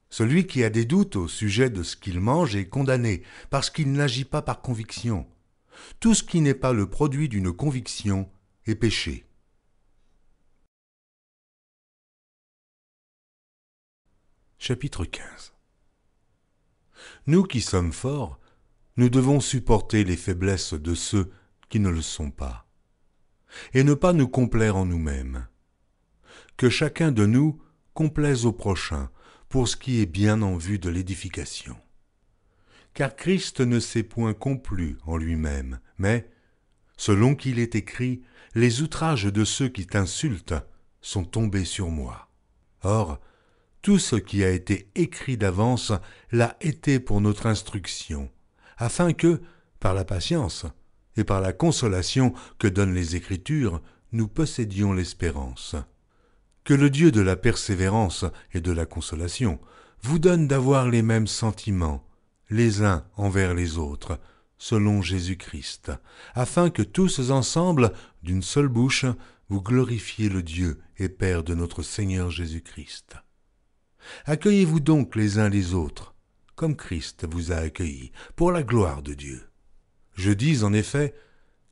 celui qui a des doutes au sujet de ce qu'il mange est condamné parce qu'il n'agit pas par conviction. Tout ce qui n'est pas le produit d'une conviction est péché. Chapitre 15. Nous qui sommes forts, nous devons supporter les faiblesses de ceux qui ne le sont pas, et ne pas nous complaire en nous-mêmes. Que chacun de nous complaise au prochain pour ce qui est bien en vue de l'édification. Car Christ ne s'est point complu en lui-même, mais, selon qu'il est écrit, les outrages de ceux qui t'insultent sont tombés sur moi. Or, tout ce qui a été écrit d'avance l'a été pour notre instruction, afin que, par la patience et par la consolation que donnent les Écritures, nous possédions l'espérance. Que le Dieu de la persévérance et de la consolation vous donne d'avoir les mêmes sentiments, les uns envers les autres, selon Jésus-Christ, afin que tous ensemble, d'une seule bouche, vous glorifiez le Dieu et Père de notre Seigneur Jésus-Christ. Accueillez-vous donc les uns les autres, comme Christ vous a accueillis, pour la gloire de Dieu. Je dis en effet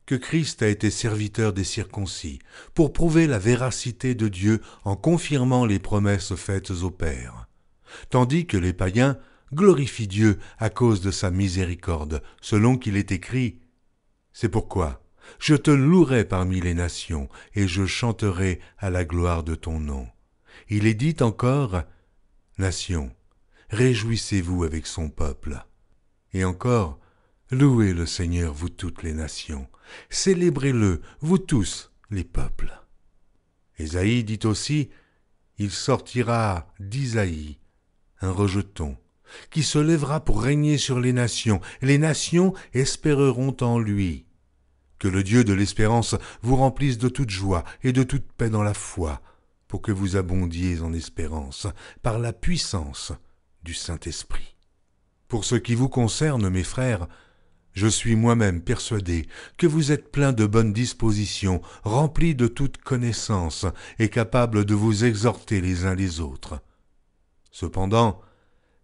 que Christ a été serviteur des circoncis, pour prouver la véracité de Dieu en confirmant les promesses faites aux pères, tandis que les païens glorifient Dieu à cause de sa miséricorde, selon qu'il est écrit « C'est pourquoi je te louerai parmi les nations, et je chanterai à la gloire de ton nom. » Il est dit encore « Nations, réjouissez-vous avec son peuple. » Et encore « Louez le Seigneur, vous toutes les nations. Célébrez-le, vous tous les peuples. » Ésaïe dit aussi « Il sortira d'Isaïe un rejeton, qui se lèvera pour régner sur les nations. Les nations espéreront en lui. » Que le Dieu de l'espérance vous remplisse de toute joie et de toute paix dans la foi, pour que vous abondiez en espérance, par la puissance du Saint-Esprit. Pour ce qui vous concerne, mes frères, je suis moi-même persuadé que vous êtes pleins de bonnes dispositions, remplis de toute connaissance et capables de vous exhorter les uns les autres. Cependant,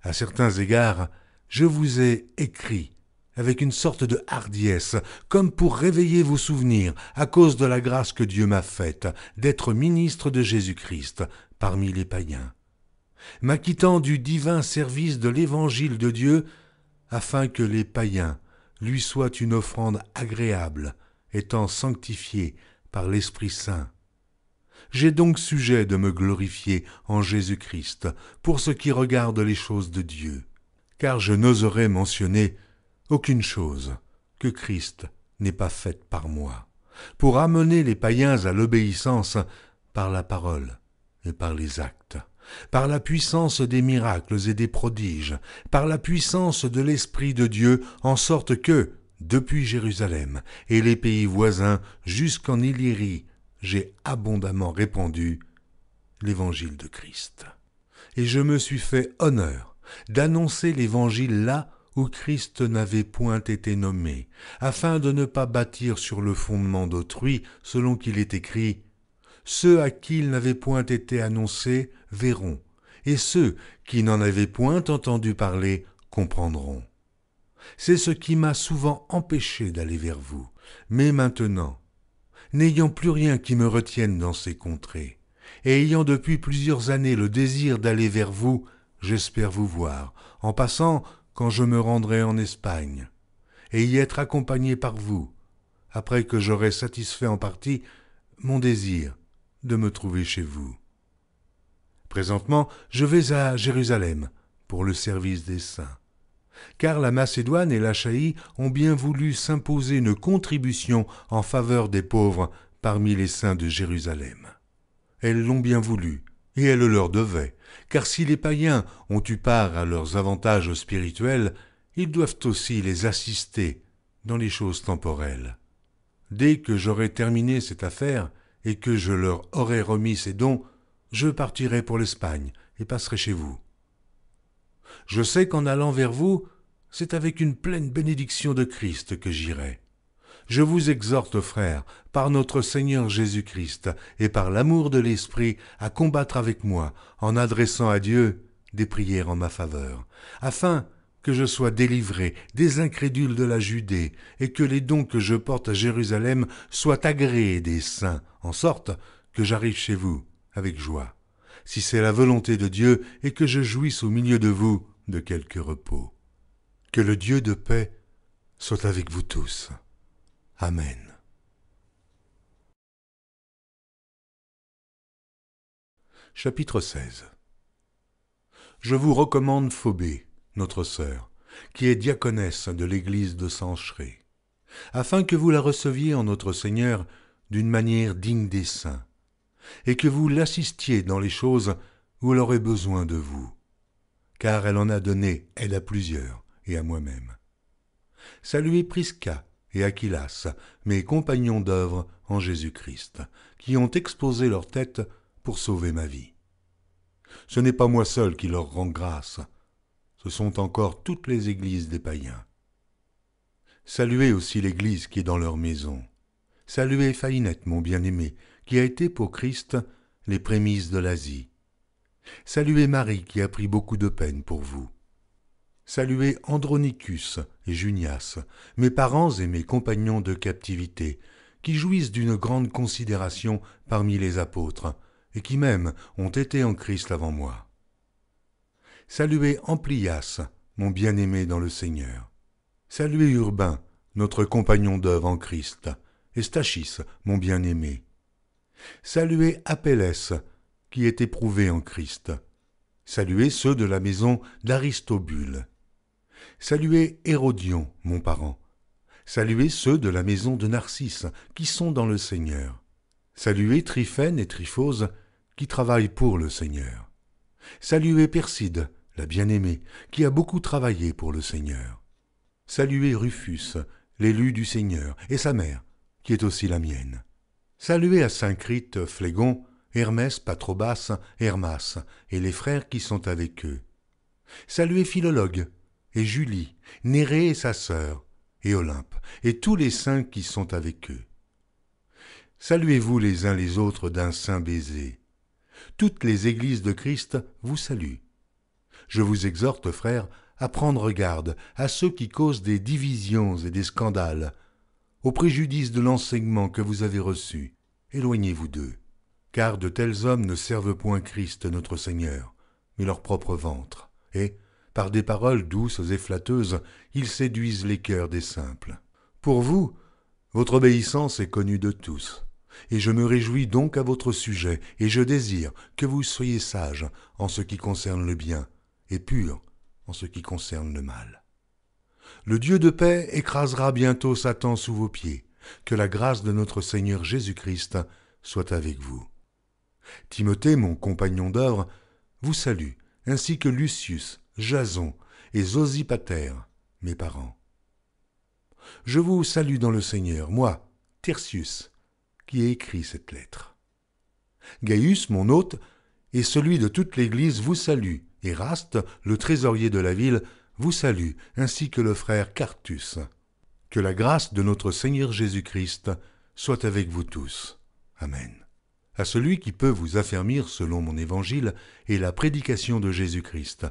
à certains égards, je vous ai écrit avec une sorte de hardiesse, comme pour réveiller vos souvenirs à cause de la grâce que Dieu m'a faite d'être ministre de Jésus-Christ parmi les païens, m'acquittant du divin service de l'évangile de Dieu, afin que les païens lui soient une offrande agréable, étant sanctifiés par l'Esprit Saint. J'ai donc sujet de me glorifier en Jésus-Christ pour ce qui regarde les choses de Dieu, car je n'oserais mentionner aucune chose que Christ n'ait pas faite par moi, pour amener les païens à l'obéissance par la parole et par les actes, par la puissance des miracles et des prodiges, par la puissance de l'Esprit de Dieu, en sorte que, depuis Jérusalem et les pays voisins jusqu'en Illyrie, j'ai abondamment répandu l'évangile de Christ. Et je me suis fait honneur d'annoncer l'évangile là où Christ n'avait point été nommé, afin de ne pas bâtir sur le fondement d'autrui, selon qu'il est écrit « Ceux à qui il n'avait point été annoncé verront, et ceux qui n'en avaient point entendu parler comprendront. » C'est ce qui m'a souvent empêché d'aller vers vous, mais maintenant, n'ayant plus rien qui me retienne dans ces contrées, et ayant depuis plusieurs années le désir d'aller vers vous, j'espère vous voir, en passant quand je me rendrai en Espagne, et y être accompagné par vous, après que j'aurai satisfait en partie mon désir de me trouver chez vous. Présentement, je vais à Jérusalem pour le service des saints, car la Macédoine et l'Achaïe ont bien voulu s'imposer une contribution en faveur des pauvres parmi les saints de Jérusalem. Elles l'ont bien voulu, et elles le leur devaient, car si les païens ont eu part à leurs avantages spirituels, ils doivent aussi les assister dans les choses temporelles. Dès que j'aurai terminé cette affaire et que je leur aurai remis ces dons, je partirai pour l'Espagne et passerai chez vous. Je sais qu'en allant vers vous, c'est avec une pleine bénédiction de Christ que j'irai. Je vous exhorte, frères, par notre Seigneur Jésus-Christ et par l'amour de l'Esprit, à combattre avec moi, en adressant à Dieu des prières en ma faveur, afin que je sois délivré des incrédules de la Judée, et que les dons que je porte à Jérusalem soient agréés des saints, en sorte que j'arrive chez vous avec joie, si c'est la volonté de Dieu, et que je jouisse au milieu de vous de quelque repos. Que le Dieu de paix soit avec vous tous. Amen. Chapitre 16. Je vous recommande Phobé, notre sœur, qui est diaconesse de l'église de Cenchreae, afin que vous la receviez en notre Seigneur d'une manière digne des saints, et que vous l'assistiez dans les choses où elle aurait besoin de vous, car elle en a donné aide à plusieurs et à moi-même. Saluez Prisca et Aquilas, mes compagnons d'œuvre en Jésus-Christ, qui ont exposé leur tête pour sauver ma vie. Ce n'est pas moi seul qui leur rend grâce, ce sont encore toutes les églises des païens. Saluez aussi l'église qui est dans leur maison. Saluez Phainette, mon bien-aimé, qui a été pour Christ les prémices de l'Asie. Saluez Marie, qui a pris beaucoup de peine pour vous. Saluez Andronicus et Junias, mes parents et mes compagnons de captivité, qui jouissent d'une grande considération parmi les apôtres, et qui même ont été en Christ avant moi. Saluez Amplias, mon bien-aimé dans le Seigneur. Saluez Urbain, notre compagnon d'œuvre en Christ, et Stachys, mon bien-aimé. Saluez Apelles, qui est éprouvé en Christ. Saluez ceux de la maison d'Aristobule. Saluez Hérodion, mon parent. Saluez ceux de la maison de Narcisse, qui sont dans le Seigneur. Saluez Tryphène et Tryphose, qui travaillent pour le Seigneur. Saluez Perside, la bien-aimée, qui a beaucoup travaillé pour le Seigneur. Saluez Rufus, l'élu du Seigneur, et sa mère, qui est aussi la mienne. Saluez Asyncrite, Phlégon, Hermès, Patrobas, Hermas, et les frères qui sont avec eux. Saluez Philologue, et Julie, Nérée et sa sœur, et Olympe, et tous les saints qui sont avec eux. Saluez-vous les uns les autres d'un saint baiser. Toutes les églises de Christ vous saluent. Je vous exhorte, frères, à prendre garde à ceux qui causent des divisions et des scandales, au préjudice de l'enseignement que vous avez reçu. Éloignez-vous d'eux, car de tels hommes ne servent point Christ notre Seigneur, mais leur propre ventre, et, par des paroles douces et flatteuses, ils séduisent les cœurs des simples. Pour vous, votre obéissance est connue de tous, et je me réjouis donc à votre sujet, et je désire que vous soyez sages en ce qui concerne le bien, et purs en ce qui concerne le mal. Le Dieu de paix écrasera bientôt Satan sous vos pieds. Que la grâce de notre Seigneur Jésus-Christ soit avec vous. Timothée, mon compagnon d'œuvre, vous salue, ainsi que Lucius, Jason et Zosipater, mes parents. Je vous salue dans le Seigneur, moi, Tertius, qui ai écrit cette lettre. Gaius, mon hôte, et celui de toute l'Église vous salue. Éraste, le trésorier de la ville, vous salue, ainsi que le frère Quartus. Que la grâce de notre Seigneur Jésus-Christ soit avec vous tous. Amen. À celui qui peut vous affermir selon mon évangile et la prédication de Jésus-Christ,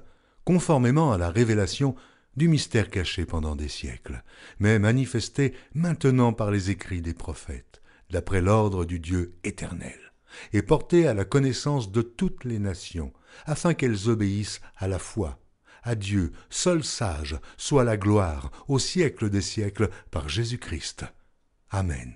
conformément à la révélation du mystère caché pendant des siècles, mais manifesté maintenant par les écrits des prophètes, d'après l'ordre du Dieu éternel, et porté à la connaissance de toutes les nations, afin qu'elles obéissent à la foi. À Dieu, seul sage, soit la gloire au siècle des siècles par Jésus-Christ. Amen.